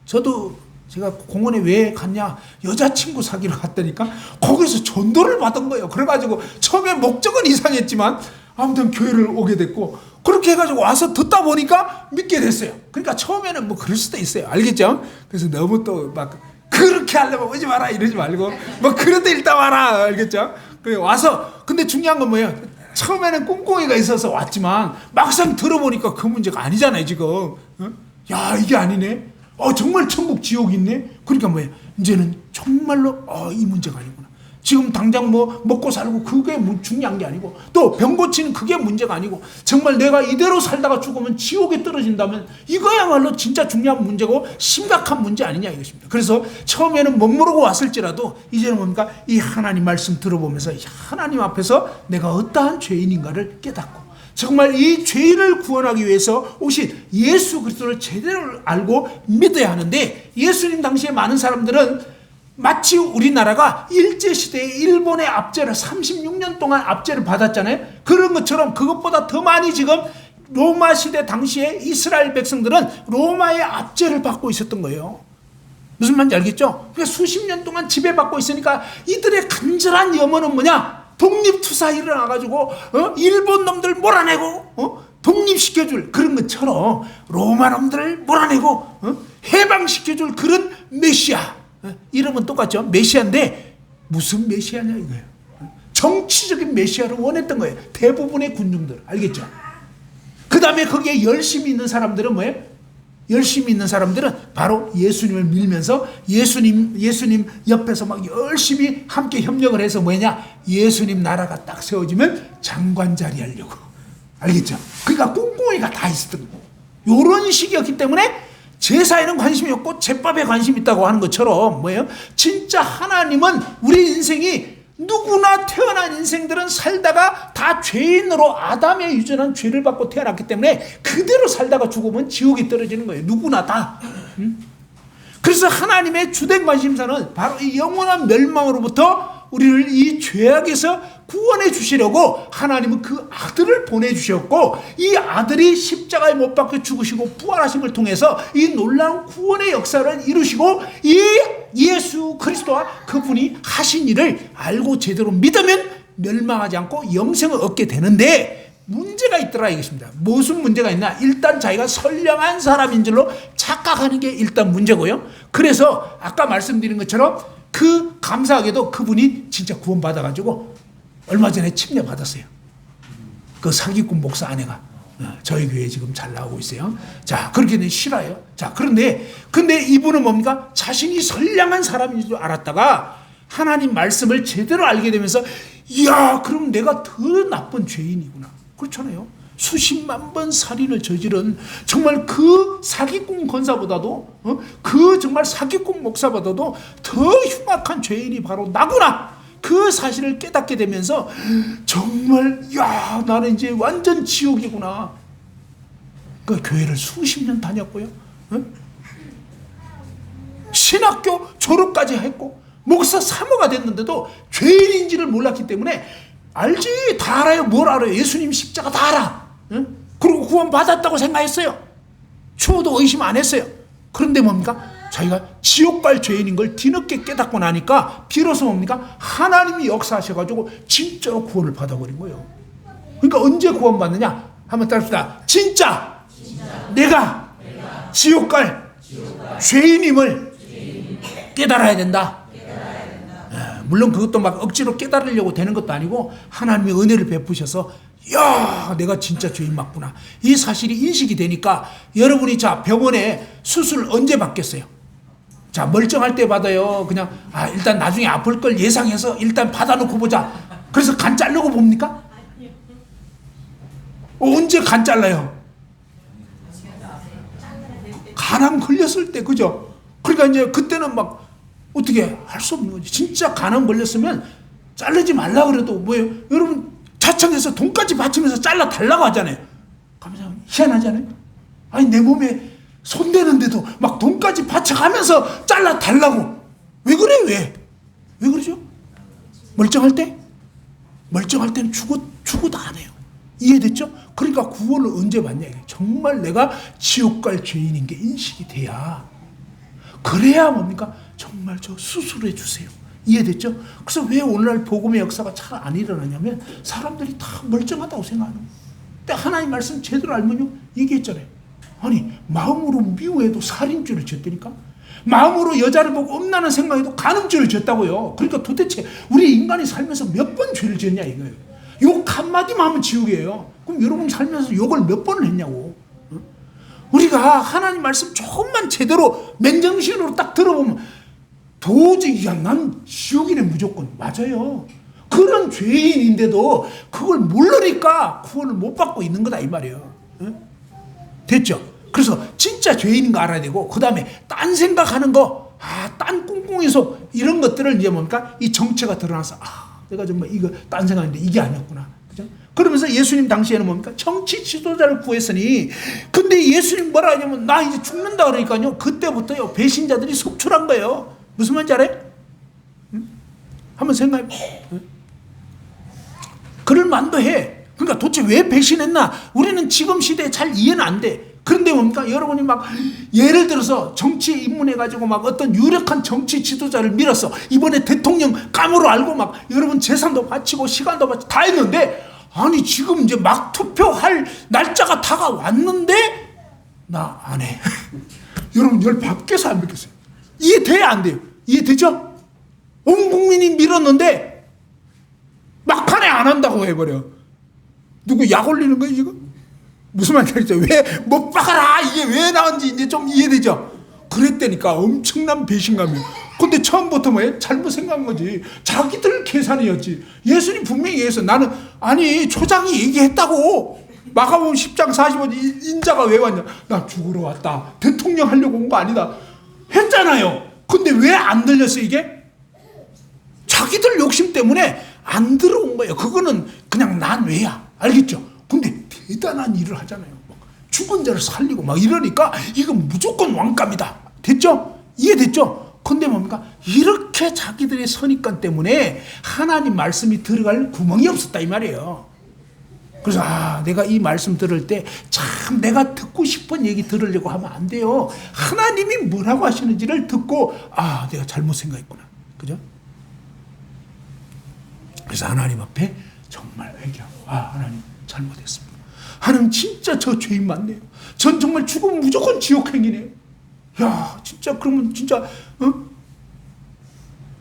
저도 제가 공원에 왜 갔냐? 여자친구 사귀러 갔다니까 거기서 전도를 받은 거예요. 그래가지고 처음에 목적은 이상했지만 아무튼 교회를 오게 됐고, 그렇게 해가지고 와서 듣다 보니까 믿게 됐어요. 그러니까 처음에는 뭐 그럴 수도 있어요. 알겠죠? 그래서 너무 또 막 그렇게 하려면 오지 마라 이러지 말고 뭐 그런데 일단 와라. 알겠죠? 그래 와서, 근데 중요한 건 뭐예요? 처음에는 꿍꿍이가 있어서 왔지만 막상 들어보니까 그 문제가 아니잖아요 지금. 어? 야 이게 아니네. 정말 천국 지옥이 있네. 그러니까 뭐예요? 이제는 정말로 이 문제가 아니구나. 지금 당장 뭐 먹고 살고 그게 중요한 게 아니고, 또 병 고치는 그게 문제가 아니고, 정말 내가 이대로 살다가 죽으면 지옥에 떨어진다면 이거야말로 진짜 중요한 문제고 심각한 문제 아니냐 이것입니다. 그래서 처음에는 못 모르고 왔을지라도 이제는 뭡니까? 이 하나님 말씀 들어보면서 하나님 앞에서 내가 어떠한 죄인인가를 깨닫고, 정말 이 죄인을 구원하기 위해서 오신 예수 그리스도를 제대로 알고 믿어야 하는데, 예수님 당시에 많은 사람들은 마치 우리나라가 일제시대에 일본의 압제를 36년 동안 압제를 받았잖아요. 그런 것처럼 그것보다 더 많이 지금 로마 시대 당시에 이스라엘 백성들은 로마의 압제를 받고 있었던 거예요. 무슨 말인지 알겠죠? 그러니까 수십 년 동안 지배받고 있으니까 이들의 간절한 염원은 뭐냐? 독립투사 일어나가지고 일본 놈들 몰아내고 독립시켜줄 그런 것처럼 로마 놈들을 몰아내고 해방시켜줄 그런 메시아. 이름은 똑같죠. 메시아인데 무슨 메시아냐 이거예요. 정치적인 메시아를 원했던 거예요. 대부분의 군중들. 알겠죠? 그 다음에 거기에 열심히 있는 사람들은 뭐예요? 열심히 있는 사람들은 바로 예수님을 밀면서 예수님 옆에서 막 열심히 함께 협력을 해서 뭐냐? 예수님 나라가 딱 세워지면 장관 자리 하려고. 알겠죠? 그러니까 꿍꿍이가 다 있었던 거예요. 이런 식이었기 때문에 제사에는 관심이 없고 제밥에 관심이 있다고 하는 것처럼 뭐예요? 진짜 하나님은 우리 인생이 누구나 태어난 인생들은 살다가 다 죄인으로 아담의 유전한 죄를 받고 태어났기 때문에 그대로 살다가 죽으면 지옥에 떨어지는 거예요. 누구나 다. 그래서 하나님의 주된 관심사는 바로 이 영원한 멸망으로부터 우리를 이 죄악에서 구원해 주시려고 하나님은 그 아들을 보내주셨고, 이 아들이 십자가에 못 박혀 죽으시고 부활하심을 통해서 이 놀라운 구원의 역사를 이루시고, 이 예수 그리스도와 그분이 하신 일을 알고 제대로 믿으면 멸망하지 않고 영생을 얻게 되는데, 문제가 있더라 이것입니다. 무슨 문제가 있나? 일단 자기가 선량한 사람인 줄로 착각하는 게 일단 문제고요. 그래서 아까 말씀드린 것처럼 그 감사하게도 그분이 진짜 구원받아가지고 얼마 전에 침례받았어요. 그 사기꾼 목사 아내가 저희 교회에 지금 잘 나오고 있어요. 자, 그렇게 되면 싫어요. 자, 근데 이분은 뭡니까? 자신이 선량한 사람인 줄 알았다가 하나님 말씀을 제대로 알게 되면서, 이야, 그럼 내가 더 나쁜 죄인이구나. 그렇잖아요. 수십만 번 살인을 저지른 정말 그 사기꾼 권사보다도 그 정말 사기꾼 목사보다도 더 흉악한 죄인이 바로 나구나. 그 사실을 깨닫게 되면서 정말 야, 나는 이제 완전 지옥이구나. 그 교회를 수십 년 다녔고요. 신학교 졸업까지 했고 목사 사모가 됐는데도 죄인인지를 몰랐기 때문에, 알지, 다 알아요. 뭘 알아요? 예수님 십자가 다 알아. 응? 그리고 구원 받았다고 생각했어요. 추호도 의심 안 했어요. 그런데 뭡니까? 자기가 지옥 갈 죄인인 걸 뒤늦게 깨닫고 나니까 비로소 뭡니까? 하나님이 역사하셔가지고 진짜로 구원을 받아버린 거예요. 그러니까 언제 구원 받느냐? 한번 따릅시다. 진짜 내가 지옥 갈 죄인임을 깨달아야 된다. 물론 그것도 막 억지로 깨달으려고 되는 것도 아니고 하나님의 은혜를 베푸셔서, 야, 내가 진짜 죄인 맞구나, 이 사실이 인식이 되니까, 여러분이 자 병원에 수술 언제 받겠어요? 자, 멀쩡할 때 받아요? 그냥 일단 나중에 아플 걸 예상해서 일단 받아놓고 보자, 그래서 간 자르고 봅니까? 언제 간 잘라요? 간암 걸렸을 때, 그죠? 그러니까 이제 그때는 막 어떻게 할 수 없는 거지. 진짜 간암 걸렸으면 자르지 말라 그래도 뭐예요? 여러분 자청해서 돈까지 바치면서 잘라 달라고 하잖아요. 가면 희한하잖아요. 아니, 내 몸에 손대는데도 막 돈까지 바쳐가면서 잘라 달라고. 왜 그래? 왜 그러죠? 멀쩡할 때는 죽어도 안 해요. 이해됐죠? 그러니까 구원을 언제 받냐. 정말 내가 지옥 갈 죄인인 게 인식이 돼야. 그래야 뭡니까? 정말 저 수술해 주세요. 이해됐죠? 그래서 왜 오늘날 복음의 역사가 잘 안 일어나냐면 사람들이 다 멀쩡하다고 생각하는 거예요. 근데 하나님 말씀 제대로 알면요, 얘기했잖아요. 아니, 마음으로 미워해도 살인죄를 졌다니까? 마음으로 여자를 보고 음란한 생각해도 간음죄를 졌다고요. 그러니까 도대체 우리 인간이 살면서 몇 번 죄를 지었냐 이거예요. 욕 한마디만 하면 지옥이에요. 그럼 여러분 살면서 욕을 몇 번을 했냐고. 우리가 하나님 말씀 조금만 제대로 맨정신으로 딱 들어보면 도저히 난 지옥이네 무조건. 맞아요. 그런 죄인인데도 그걸 모르니까 구원을 못 받고 있는 거다 이 말이에요. 됐죠? 그래서 진짜 죄인인 거 알아야 되고, 그 다음에 딴 생각하는 거, 딴 꿍꿍에서 이런 것들을 이제 뭡니까? 이 정체가 드러나서 내가 정말 이거 딴 생각인데 이게 아니었구나. 그죠? 그러면서 예수님 당시에는 뭡니까? 정치 지도자를 구했으니, 근데 예수님 뭐라 하냐면 나 이제 죽는다 그러니까요. 그때부터요 배신자들이 속출한 거예요. 무슨 말인지 알아요? 한번 생각해 보세요. 그럴 만도 해. 그러니까 도대체 왜 배신했나? 우리는 지금 시대에 잘 이해는 안 돼. 그런데 뭡니까? 여러분이 막 예를 들어서 정치에 입문해가지고 막 어떤 유력한 정치 지도자를 밀어서 이번에 대통령 감으로 알고 막 여러분 재산도 바치고 시간도 바치고 다 했는데, 아니 지금 이제 막 투표할 날짜가 다가왔는데 나 안 해. 여러분 열 밖에서 안 믿겠어요. 이해돼야 안 돼요? 이해되죠? 온 국민이 밀었는데 막판에 안 한다고 해버려. 누구 약 올리는 거야 이거? 무슨 말인지 알겠죠? 왜 못 박아라 이게 왜 나온지 이제 좀 이해되죠? 그랬다니까. 엄청난 배신감이에요. 근데 처음부터 뭐예요? 잘못 생각한 거지. 자기들 계산이었지. 예수님 분명히 얘기했어. 나는 아니 초장이 얘기했다고. 마가복음 10장 45절 인자가 왜 왔냐? 나 죽으러 왔다. 대통령 하려고 온 거 아니다. 했잖아요. 근데 왜 안 들렸어 이게? 자기들 욕심 때문에 안 들어온 거예요. 그거는 그냥 난 왜야. 알겠죠? 근데 대단한 일을 하잖아요. 막 죽은 자를 살리고 막 이러니까 이건 무조건 왕감이다. 됐죠? 이해됐죠? 근데 뭡니까? 이렇게 자기들의 선입관 때문에 하나님 말씀이 들어갈 구멍이 없었다 이 말이에요. 그래서 내가 이 말씀 들을 때 참 내가 듣고 싶은 얘기 들으려고 하면 안 돼요. 하나님이 뭐라고 하시는지를 듣고 내가 잘못 생각했구나. 그죠? 그래서 하나님 앞에 정말 회개하고 하나님 잘못했습니다. 하나님 진짜 저 죄인 맞네요. 전 정말 죽으면 무조건 지옥 행이네요. 야 진짜 그러면 진짜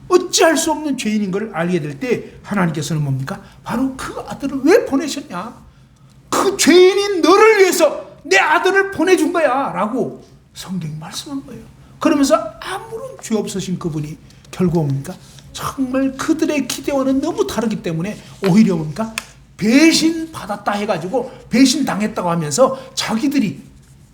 어찌할 수 없는 죄인인 걸 알게 될 때 하나님께서는 뭡니까? 바로 그 아들을 왜 보내셨냐? 그 죄인인 너를 위해서 내 아들을 보내준 거야 라고 성경이 말씀한 거예요. 그러면서 아무런 죄 없으신 그분이 결국 뭡니까? 정말 그들의 기대와는 너무 다르기 때문에 오히려 뭡니까? 배신 받았다 해가지고 배신 당했다고 하면서 자기들이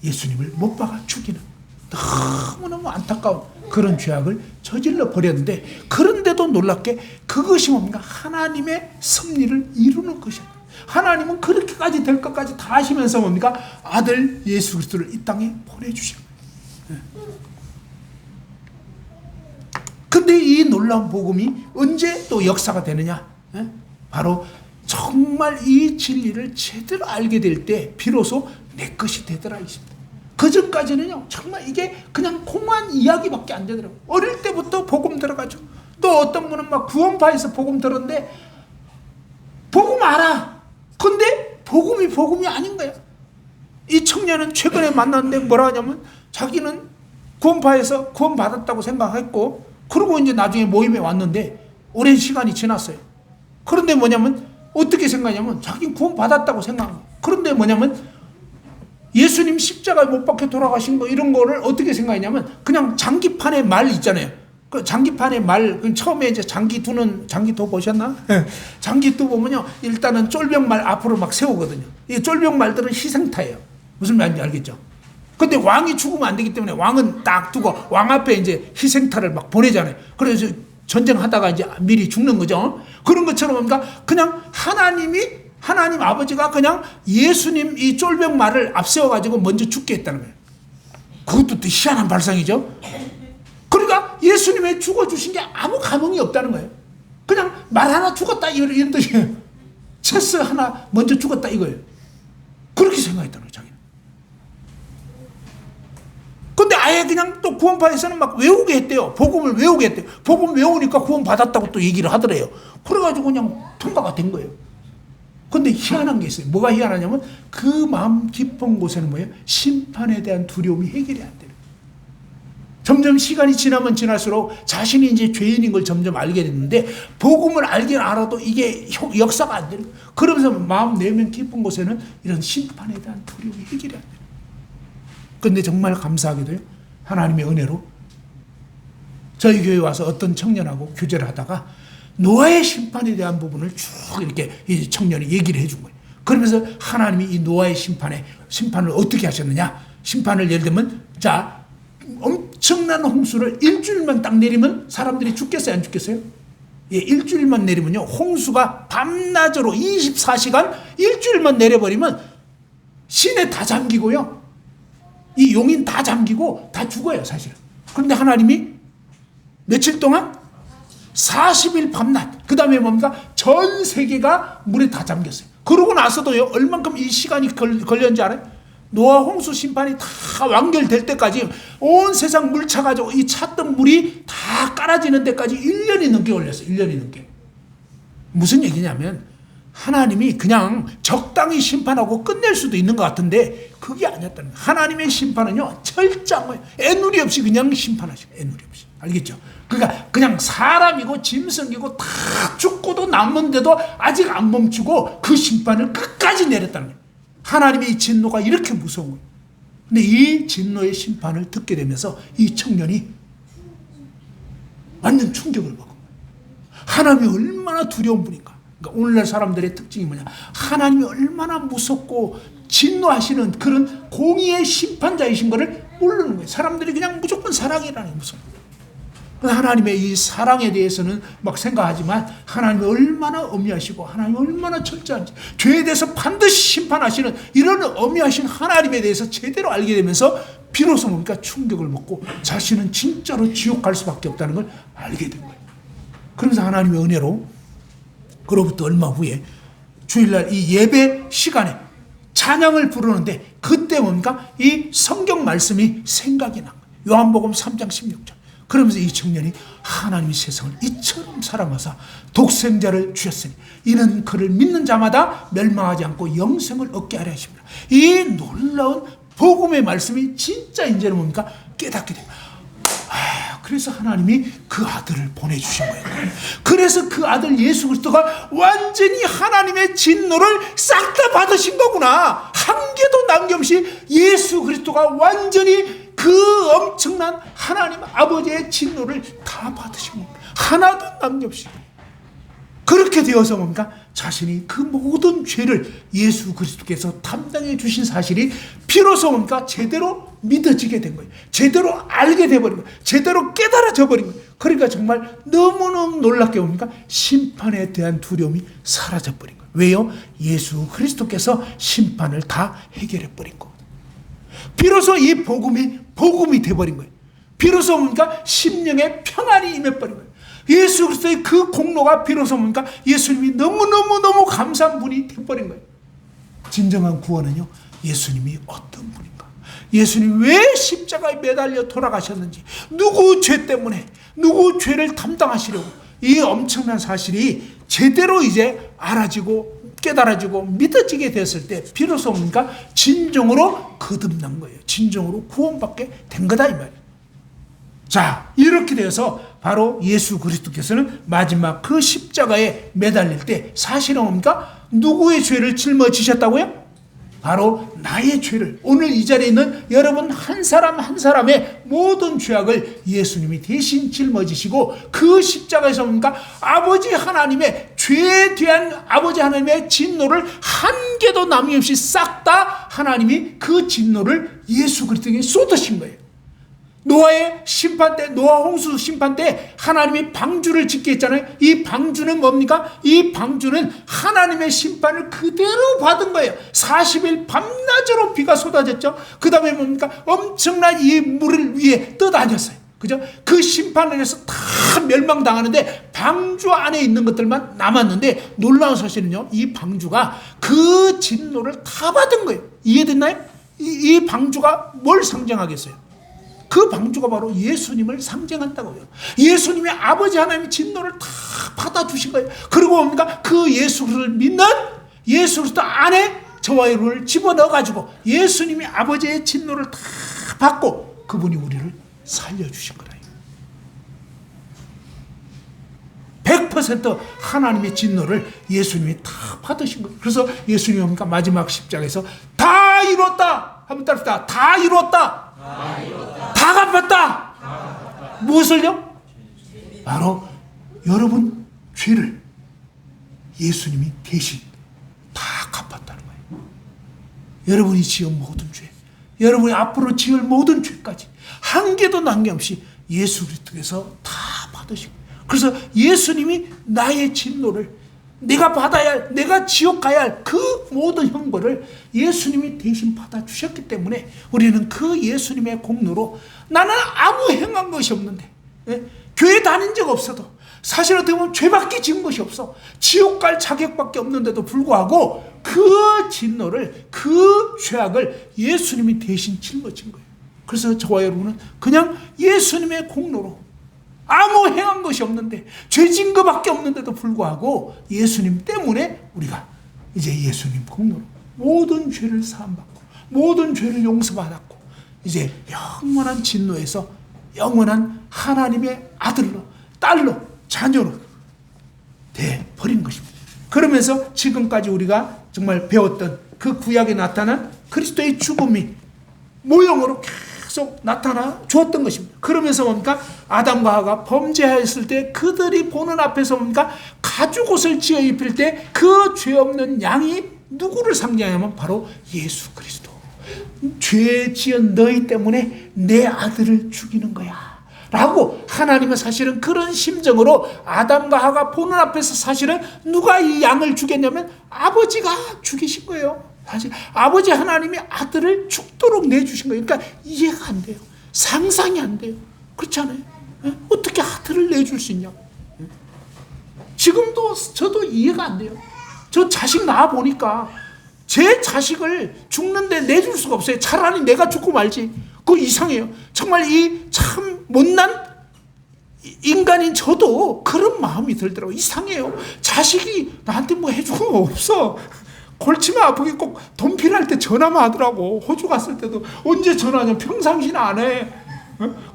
예수님을 못 박아 죽이는 너무너무 안타까운 그런 죄악을 저질러 버렸는데, 그런데도 놀랍게 그것이 뭡니까? 하나님의 섭리를 이루는 것이야. 하나님은 그렇게까지 될 것까지 다 하시면서 뭡니까? 아들 예수 그리스도를 이 땅에 보내주신 거예요. 근데 이 놀라운 복음이 언제 또 역사가 되느냐? 바로 정말 이 진리를 제대로 알게 될 때 비로소 내 것이 되더라 있습니다. 그 전까지는요 정말 이게 그냥 공한 이야기밖에 안 되더라고요. 어릴 때부터 복음 들어가죠. 또 어떤 분은 막 구원파에서 복음 들었는데 복음 알아. 근데 복음이 아닌 거야. 이 청년은 최근에 만났는데 뭐라 하냐면 자기는 구원파에서 구원 받았다고 생각했고, 그리고 이제 나중에 모임에 왔는데 오랜 시간이 지났어요. 그런데 뭐냐면 어떻게 생각하냐면 자기는 구원 받았다고 생각해요. 그런데 뭐냐면 예수님 십자가에 못 박혀 돌아가신 거 이런 거를 어떻게 생각하냐면 그냥 장기판의 말 있잖아요. 그 장기판의 말, 처음에 이제 장기도 보셨나? 장기도 보면요 일단은 쫄병말 앞으로 막 세우거든요. 이 쫄병말들은 희생타예요. 무슨 말인지 알겠죠? 근데 왕이 죽으면 안 되기 때문에 왕은 딱 두고 왕 앞에 이제 희생타를 막 보내잖아요. 그래서 전쟁하다가 이제 미리 죽는 거죠. 그런 것처럼 뭡니까? 그냥 하나님 아버지가 그냥 예수님 이 쫄병말을 앞세워가지고 먼저 죽게 했다는 거예요. 그것도 또 희한한 발상이죠. 그러니까 예수님의 죽어주신 게 아무 감흥이 없다는 거예요. 그냥 말 하나 죽었다 이런 뜻이에요. 체스 하나 먼저 죽었다 이거예요. 그렇게 생각했다는 거예요, 자기는. 근데 아예 그냥 또 구원파에서는 막 외우게 했대요. 복음을 외우게 했대요. 복음 외우니까 구원 받았다고 또 얘기를 하더래요. 그래가지고 그냥 통과가 된 거예요. 근데 희한한 게 있어요. 뭐가 희한하냐면 그 마음 깊은 곳에는 뭐예요? 심판에 대한 두려움이 해결이 안 돼요. 점점 시간이 지나면 지날수록 자신이 이제 죄인인 걸 점점 알게 됐는데 복음을 알긴 알아도 이게 역사가 안 되는 거예요. 그러면서 마음 내면 깊은 곳에는 이런 심판에 대한 두려움이 해결이 안 돼요. 근데 정말 감사하게도요, 하나님의 은혜로 저희 교회에 와서 어떤 청년하고 교제를 하다가 노아의 심판에 대한 부분을 쭉 이렇게 이 청년이 얘기를 해준 거예요. 그러면서 하나님이 이 노아의 심판을 어떻게 하셨느냐? 심판을 예를 들면, 자, 엄청난 홍수를 일주일만 딱 내리면 사람들이 죽겠어요, 안 죽겠어요? 예, 일주일만 내리면요, 홍수가 밤낮으로 24시간 일주일만 내려버리면 시내 다 잠기고요, 이 용인 다 잠기고 다 죽어요, 사실은. 그런데 하나님이 며칠 동안 40일 밤낮, 그 다음에 뭡니까? 전 세계가 물에 다 잠겼어요. 그러고 나서도요, 얼만큼 이 시간이 걸렸는지 알아요? 노아 홍수 심판이 다 완결될 때까지 온 세상 물 차가지고 이 찼던 물이 다 깔아지는 데까지 1년이 넘게 걸렸어요. 1년이 넘게. 무슨 얘기냐면 하나님이 그냥 적당히 심판하고 끝낼 수도 있는 것 같은데 그게 아니었다는 거예요. 하나님의 심판은요, 철저한 애누리 없이 그냥 심판하시고, 애누리 없이. 알겠죠? 그러니까 그냥 사람이고 짐승이고 다 죽고도 남는데도 아직 안 멈추고 그 심판을 끝까지 내렸다는 거예요. 하나님의 이 진노가 이렇게 무서운 거예요. 근데 이 진노의 심판을 듣게 되면서 이 청년이 완전 충격을 먹은 거예요. 하나님이 얼마나 두려운 분인가. 그러니까 오늘날 사람들의 특징이 뭐냐, 하나님이 얼마나 무섭고 진노하시는 그런 공의의 심판자이신 것을 모르는 거예요. 사람들이 그냥 무조건 사랑이라는 게 무서워요. 하나님의 이 사랑에 대해서는 막 생각하지만 하나님이 얼마나 엄미하시고 하나님이 얼마나 철저한지, 죄에 대해서 반드시 심판하시는 이런 엄미하신 하나님에 대해서 제대로 알게 되면서 비로소 뭡니까? 충격을 먹고 자신은 진짜로 지옥 갈 수밖에 없다는 걸 알게 된 거예요. 그러면서 하나님의 은혜로 그로부터 얼마 후에 주일날 이 예배 시간에 찬양을 부르는데 그때 뭡니까? 이 성경 말씀이 생각이 난 거예요. 요한복음 3장 16절. 그러면서 이 청년이 하나님이 세상을 이처럼 사랑하사 독생자를 주셨으니 이는 그를 믿는 자마다 멸망하지 않고 영생을 얻게 하려 하십니다. 이 놀라운 복음의 말씀이 진짜 이제는 뭡니까? 깨닫게 됩니다. 그래서 하나님이 그 아들을 보내주신 거예요. 그래서 그 아들 예수 그리스도가 완전히 하나님의 진노를 싹 다 받으신 거구나. 한 개도 남김없이 예수 그리스도가 완전히 그 엄청난 하나님 아버지의 진노를 다 받으신 겁니다. 하나도 남김없이. 그렇게 되어서 뭡니까? 자신이 그 모든 죄를 예수 그리스도께서 담당해 주신 사실이 비로소 뭡니까? 제대로 믿어지게 된 거예요. 제대로 알게 돼버린 거예요. 제대로 깨달아져 버린 거예요. 그러니까 정말 너무너무 놀랍게 뭡니까? 심판에 대한 두려움이 사라져 버린 거예요. 왜요? 예수 그리스도께서 심판을 다 해결해 버린 거예요. 비로소 이 복음이 돼버린 거예요. 비로소 뭡니까? 심령의 평안이 임해버린 거예요. 예수 그리스도의 그 공로가 비로소 뭡니까? 예수님이 너무너무 감사한 분이 돼버린 거예요. 진정한 구원은요, 예수님이 어떤 분인가, 예수님 왜 십자가에 매달려 돌아가셨는지, 누구 죄 때문에, 누구 죄를 담당하시려고, 이 엄청난 사실이 제대로 이제 알아지고 깨달아지고 믿어지게 됐을 때 비로소 뭡니까? 진정으로 거듭난 거예요. 진정으로 구원받게 된 거다 이 말이에요. 자, 이렇게 되어서 바로 예수 그리스도께서는 마지막 그 십자가에 매달릴 때 사실은 뭡니까? 누구의 죄를 짊어지셨다고요? 바로 나의 죄를, 오늘 이 자리에 있는 여러분 한 사람 한 사람의 모든 죄악을 예수님이 대신 짊어지시고 그 십자가에서 뭡니까? 아버지 하나님의 죄에 대한 아버지 하나님의 진노를 한 개도 남김없이 싹 다 하나님이 그 진노를 예수 그리스도에게 쏟으신 거예요. 노아의 심판 때, 노아 홍수 심판 때 하나님이 방주를 짓게 했잖아요. 이 방주는 뭡니까? 이 방주는 하나님의 심판을 그대로 받은 거예요. 40일 밤낮으로 비가 쏟아졌죠. 그 다음에 뭡니까? 엄청난 이 물을 위에 떠다녔어요. 그죠? 그 심판을 해서 다 멸망당하는데 방주 안에 있는 것들만 남았는데 놀라운 사실은요, 이 방주가 그 진노를 다 받은 거예요. 이해됐나요? 이 방주가 뭘 상징하겠어요? 그 방주가 바로 예수님을 상징한다고요. 예수님이 아버지 하나님의 진노를 다 받아주신 거예요. 그리고 뭡니까? 그 예수를 믿는 예수 그리스도 안에 저와 여러분을 집어넣어가지고 예수님이 아버지의 진노를 다 받고 그분이 우리를 살려주신 거예요. 100% 하나님의 진노를 예수님이 다 받으신 거예요. 그래서 예수님이 뭡니까? 마지막 십자가에서 다 이뤘다 한번 따릅시다. 다 이뤘다. 다 갚았다. 무엇을요? 바로 여러분 죄를 예수님이 대신 다 갚았다는 거예요. 여러분이 지은 모든 죄, 여러분이 앞으로 지을 모든 죄까지 한 개도 남김없이 예수 그리스도께서 다 받으신 거예요. 그래서 예수님이 나의 진노를 내가 받아야 할, 내가 지옥 가야 할 그 모든 형벌을 예수님이 대신 받아주셨기 때문에 우리는 그 예수님의 공로로 나는 아무 행한 것이 없는데, 교회 다닌 적 없어도 사실 어떻게 보면 죄밖에 지은 것이 없어, 지옥 갈 자격밖에 없는데도 불구하고 그 진노를, 그 죄악을 예수님이 대신 짊어진 거예요. 그래서 저와 여러분은 그냥 예수님의 공로로 아무 행한 것이 없는데, 죄진 것밖에 없는데도 불구하고 예수님 때문에 우리가 이제 예수님 공로로 모든 죄를 사함받고 모든 죄를 용서받았고 이제 영원한 진노에서 영원한 하나님의 아들로, 딸로, 자녀로 돼버린 것입니다. 그러면서 지금까지 우리가 정말 배웠던 그 구약에 나타난 그리스도의 죽음이 모형으로 계속 나타나 주었던 것입니다. 그러면서 뭡니까? 아담과 하와가 범죄하였을 때 그들이 보는 앞에서 뭡니까? 가죽옷을 지어 입힐 때 그 죄 없는 양이 누구를 상징하냐면 바로 예수 그리스도. 죄 지은 너희 때문에 내 아들을 죽이는 거야 라고 하나님은 사실은 그런 심정으로 아담과 하와가 보는 앞에서 사실은 누가 이 양을 죽였냐면 아버지가 죽이신 거예요. 사실 아버지 하나님이 아들을 죽도록 내주신 거예요. 그러니까 이해가 안 돼요. 상상이 안 돼요. 그렇지 않아요? 어떻게 아들을 내줄 수 있냐고. 지금도 저도 이해가 안 돼요. 저 자식 낳아보니까 제 자식을 죽는데 내줄 수가 없어요. 차라리 내가 죽고 말지. 그거 이상해요. 정말 이 참 못난 인간인 저도 그런 마음이 들더라고요. 이상해요. 자식이 나한테 뭐 해주고 없어. 골치만 아프게 꼭 돈 필요할 때 전화만 하더라고. 호주 갔을 때도 언제 전화하냐, 평상시는 안 해.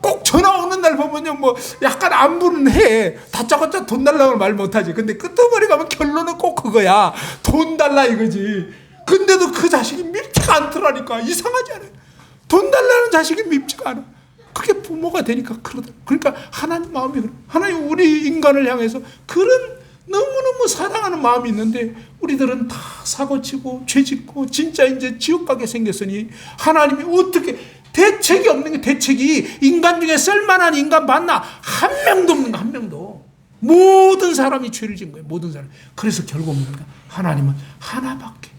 꼭 전화 오는 날 보면요, 뭐 약간 안부는 해. 다짜고짜 돈 달라고 말 못하지. 근데 끝머리 가면 결론은 꼭 그거야. 돈 달라 이거지. 근데도 그 자식이 밉지가 않더라니까. 이상하지 않아요? 돈 달라는 자식이 밉지가 않아. 그게 부모가 되니까 그러더라고요. 그러니까 하나님 마음이 그래. 하나님 우리 인간을 향해서 그런 너무너무 사랑하는 마음이 있는데 우리들은 다 사고치고 죄짓고 진짜 이제 지옥 가게 생겼으니 하나님이 어떻게, 대책이 없는 게, 대책이 인간 중에 쓸만한 인간 맞나? 한 명도 없는 거, 한 명도. 모든 사람이 죄를 지은 거예요. 모든 사람. 그래서 결국 뭡니까? 하나님은 하나밖에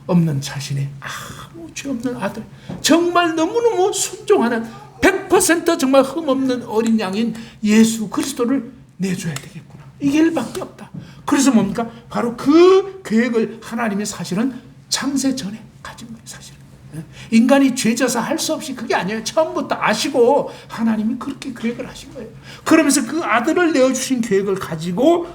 없는 자신의 아무 죄 없는 아들, 정말 너무너무 순종하는 100% 정말 흠없는 어린 양인 예수 그리스도를 내줘야 되겠구나. 이게 일밖에 없다. 그래서 뭡니까? 바로 그 계획을 하나님이 사실은 창세 전에 가진 거예요. 사실은 인간이 죄져서 할 수 없이 그게 아니에요. 처음부터 아시고 하나님이 그렇게 계획을 하신 거예요. 그러면서 그 아들을 내어주신 계획을 가지고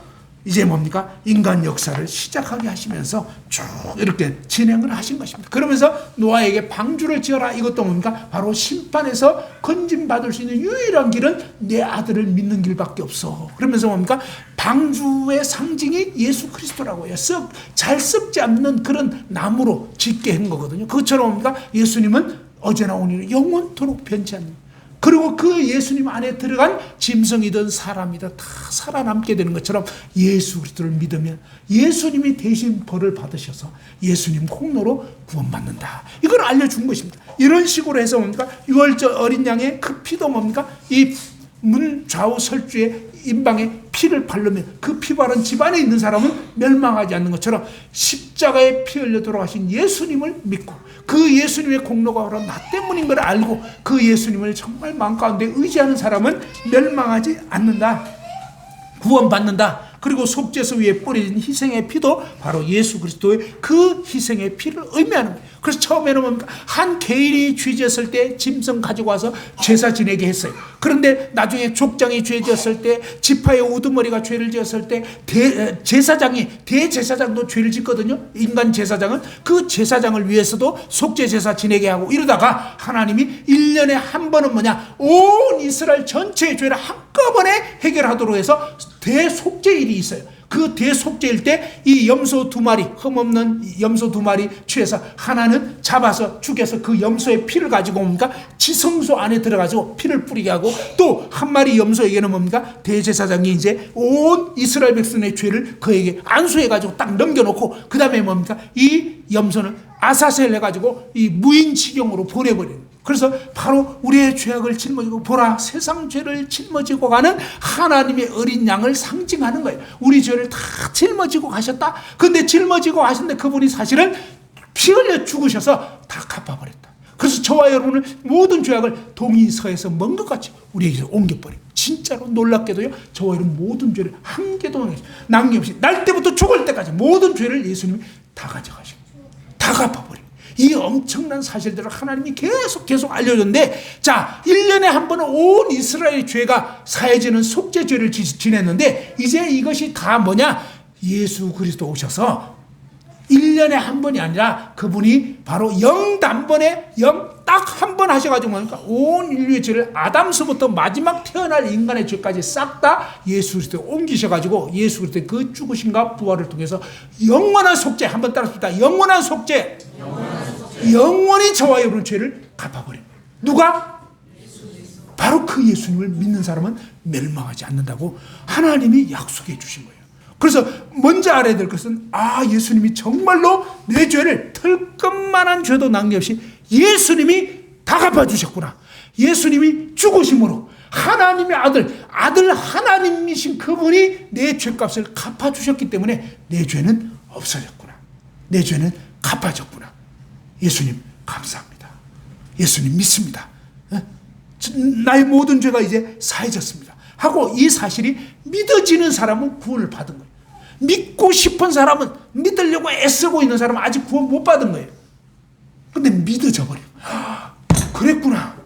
이제 뭡니까? 인간 역사를 시작하게 하시면서 쭉 이렇게 진행을 하신 것입니다. 그러면서 노아에게 방주를 지어라. 이것도 뭡니까? 바로 심판에서 건진받을 수 있는 유일한 길은 내 아들을 믿는 길밖에 없어. 그러면서 뭡니까? 방주의 상징이 예수 그리스도라고 해요. 잘 썩지 않는 그런 나무로 짓게 한 거거든요. 그것처럼 뭡니까? 예수님은 어제나 오늘은 영원토록 변치 않는, 그리고 그 예수님 안에 들어간 짐승이든 사람이든 다 살아남게 되는 것처럼 예수 그리스도를 믿으면 예수님이 대신 벌을 받으셔서 예수님 공로로 구원받는다. 이걸 알려준 것입니다. 이런 식으로 해서 뭡니까? 유월절 어린 양의 그 피도 뭡니까? 이 문 좌우 설주에 임방에 피를 바르면 그 피 바른 집안에 있는 사람은 멸망하지 않는 것처럼 십자가에 피 흘려 돌아가신 예수님을 믿고 그 예수님의 공로가 바로 나 때문인 걸 알고 그 예수님을 정말 마음 가운데 의지하는 사람은 멸망하지 않는다. 구원받는다. 그리고 속죄소 위에 뿌려진 희생의 피도 바로 예수 그리스도의 그 희생의 피를 의미하는 거예요. 그래서 처음에는 뭡니까? 한 개인이 죄 지었을 때 짐승 가지고 와서 제사 지내게 했어요. 그런데 나중에 족장이 죄 지었을 때, 지파의 우두머리가 죄를 지었을 때 대제사장도 죄를 짓거든요. 인간 제사장은 그 제사장을 위해서도 속죄 제사 지내게 하고, 이러다가 하나님이 1년에 한 번은 뭐냐, 온 이스라엘 전체의 죄를 한꺼번에 해결하도록 해서 대속죄일이 있어요. 그 대속죄일 때 이 염소 2마리, 흠없는 염소 2마리 취해서 하나는 잡아서 죽여서 그 염소의 피를 가지고 뭡니까? 지성소 안에 들어가서 피를 뿌리게 하고, 또 한 마리 염소에게는 뭡니까? 대제사장이 이제 온 이스라엘 백성의 죄를 그에게 안수해가지고 딱 넘겨놓고, 그 다음에 뭡니까? 이 염소는 아사셀 해가지고 이 무인지경으로 보내버리는. 그래서 바로 우리의 죄악을 짊어지고, 보라 세상 죄를 짊어지고 가는 하나님의 어린 양을 상징하는 거예요. 우리 죄를 다 짊어지고 가셨다. 근데 짊어지고 가셨는데 그분이 사실은 피 흘려 죽으셔서 다 갚아버렸다. 그래서 저와 여러분을 모든 죄악을 동이서에서 먼 것 같이 우리에게서 옮겨버려요. 진짜로 놀랍게도요, 저와 여러분 모든 죄를 한 개도 남김없이 날 때부터 죽을 때까지 모든 죄를 예수님이 다 가져가시고 다 갚아버려요. 이 엄청난 사실들을 하나님이 계속 알려줬는데, 자, 1년에 한 번은 온 이스라엘의 죄가 사해지는 속죄죄를 지냈는데, 이제 이것이 다 뭐냐? 예수 그리스도 오셔서 1년에 한 번이 아니라 그분이 바로 영단번에 딱 한 번 하셔가지고 뭡니까? 온 인류의 죄를 아담서부터 마지막 태어날 인간의 죄까지 싹 다 예수 그리스도에 옮기셔가지고, 예수 그리스도의 그 죽으심과 부활을 통해서 영원한 속죄, 한번 따라합시다. 영원한 속죄. 영원히 저와 여러분의 죄를 갚아버려요. 누가? 바로 그 예수님을 믿는 사람은 멸망하지 않는다고 하나님이 약속해 주신 거예요. 그래서 먼저 알아야 될 것은, 예수님이 정말로 내 죄를 털끝만한 죄도 남김없이 예수님이 다 갚아주셨구나. 예수님이 죽으심으로 하나님의 아들 하나님이신 그분이 내 죄값을 갚아주셨기 때문에 내 죄는 없어졌구나. 내 죄는 갚아졌구나. 예수님 감사합니다. 예수님 믿습니다. 나의 모든 죄가 이제 사해졌습니다 하고, 이 사실이 믿어지는 사람은 구원을 받은 거예요. 믿고 싶은 사람은, 믿으려고 애쓰고 있는 사람은 아직 구원 못 받은 거예요. 근데 믿어져 버려요. 그랬구나.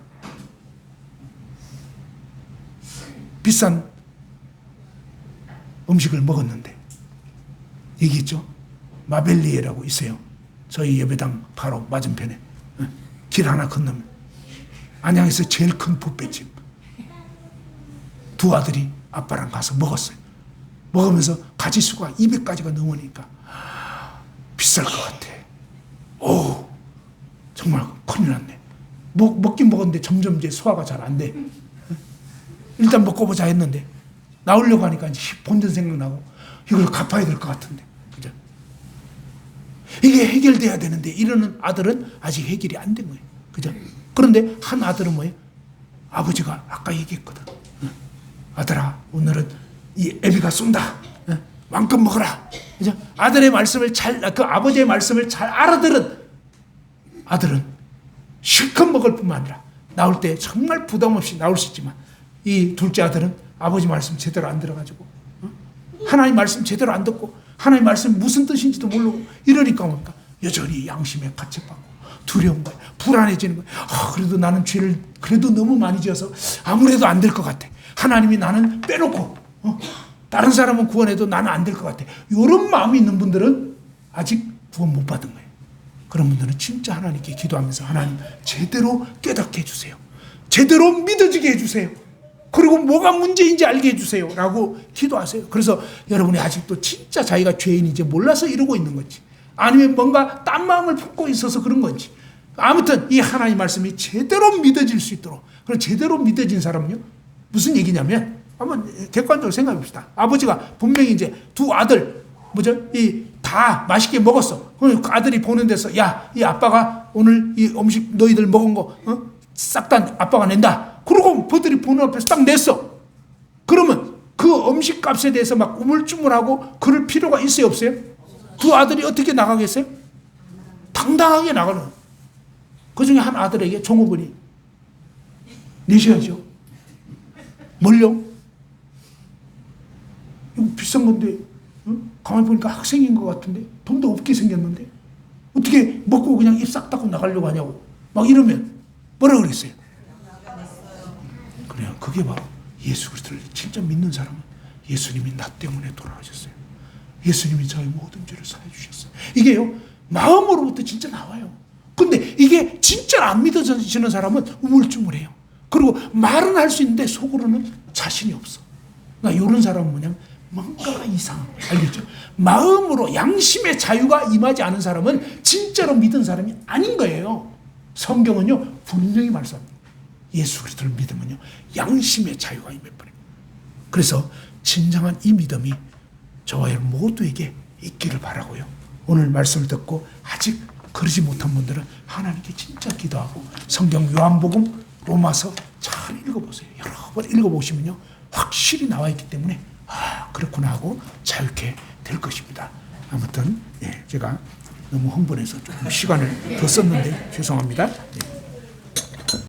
비싼 음식을 먹었는데, 얘기했죠? 마벨리에라고 있어요. 저희 예배당 바로 맞은편에, 길 하나 건너면 안양에서 제일 큰 뷔페집. 2 아들이 아빠랑 가서 먹었어요. 먹으면서 가지수가 200가지가 넘으니까 비쌀 것 같아. 오, 정말 큰일 났네. 먹긴 먹었는데 점점 이제 소화가 잘 안 돼. 일단 먹고 보자 했는데, 나오려고 하니까 이제 본전 생각나고 이걸 갚아야 될 것 같은데, 그죠? 이게 해결돼야 되는데, 이러는 아들은 아직 해결이 안 된 거예요. 그죠? 그런데 한 아들은 뭐예요? 아버지가 아까 얘기했거든. 아들아, 오늘은 이 애비가 쏜다. 마음껏 먹어라. 그죠? 아들의 말씀을 그 아버지의 말씀을 잘 알아들은 아들은 실컷 먹을 뿐만 아니라 나올 때 정말 부담 없이 나올 수 있지만, 이 둘째 아들은 아버지 말씀 제대로 안 들어가지고, 하나님 말씀 제대로 안 듣고, 하나님 말씀 무슨 뜻인지도 모르고, 이러니까 뭡니까? 여전히 양심에 갇혀받고 두려운 거예요. 불안해지는 거예요. 그래도 나는 죄를 그래도 너무 많이 지어서 아무래도 안 될 것 같아. 하나님이 나는 빼놓고 다른 사람은 구원해도 나는 안 될 것 같아. 이런 마음이 있는 분들은 아직 구원 못 받은 거예요. 그런 분들은 진짜 하나님께 기도하면서, 하나님 제대로 깨닫게 해주세요. 제대로 믿어지게 해주세요. 그리고 뭐가 문제인지 알게 해주세요 라고 기도하세요. 그래서 여러분이 아직도 진짜 자기가 죄인인지 몰라서 이러고 있는 건지, 아니면 뭔가 딴 마음을 품고 있어서 그런 건지, 아무튼 이 하나님 말씀이 제대로 믿어질 수 있도록, 그리고 제대로 믿어진 사람은요, 무슨 얘기냐면, 한번 객관적으로 생각해 봅시다. 아버지가 분명히 이제 2 아들, 다 맛있게 먹었어. 그 아들이 보는 데서, 야, 이 아빠가 오늘 이 음식 너희들 먹은 거 싹 다 아빠가 낸다. 그러고 버들이 보는 앞에서 딱 냈어. 그러면 그 음식 값에 대해서 막 우물쭈물하고 그럴 필요가 있어요, 없어요? 2 아들이 어떻게 나가겠어요? 당당하게 나가는. 그 중에 한 아들에게 종업원이 내셔야죠. 뭘요? 이거 비싼 건데 가만히 보니까 학생인 것 같은데 돈도 없게 생겼는데 어떻게 먹고 그냥 입 싹 닫고 나가려고 하냐고 막 이러면 뭐라 그랬어요? 그래요. 그게 바로 예수 그리스도를 진짜 믿는 사람은 예수님이 나 때문에 돌아가셨어요. 예수님이 저의 모든 죄를 사해 주셨어요. 이게요 마음으로부터 진짜 나와요. 근데 이게 진짜 안 믿어지는 사람은 우물쭈물해요. 그리고 말은 할 수 있는데 속으로는 자신이 없어. 그러니까 이런 사람은 뭐냐면 뭔가가 이상한 거예요. 알겠죠? 마음으로 양심의 자유가 임하지 않은 사람은 진짜로 믿은 사람이 아닌 거예요. 성경은요 분명히 말씀합니다. 예수 그리스도를 믿으면요 양심의 자유가 임해버립니다. 그래서 진정한 이 믿음이 저와 여러분 모두에게 있기를 바라고요. 오늘 말씀을 듣고 아직 그러지 못한 분들은 하나님께 진짜 기도하고 성경 요한복음 로마서 잘 읽어보세요. 여러 번 읽어보시면요 확실히 나와 있기 때문에 아 그렇구나 하고 자유케 될 것입니다. 아무튼 제가 너무 흥분해서 조금 시간을 더 썼는데 죄송합니다.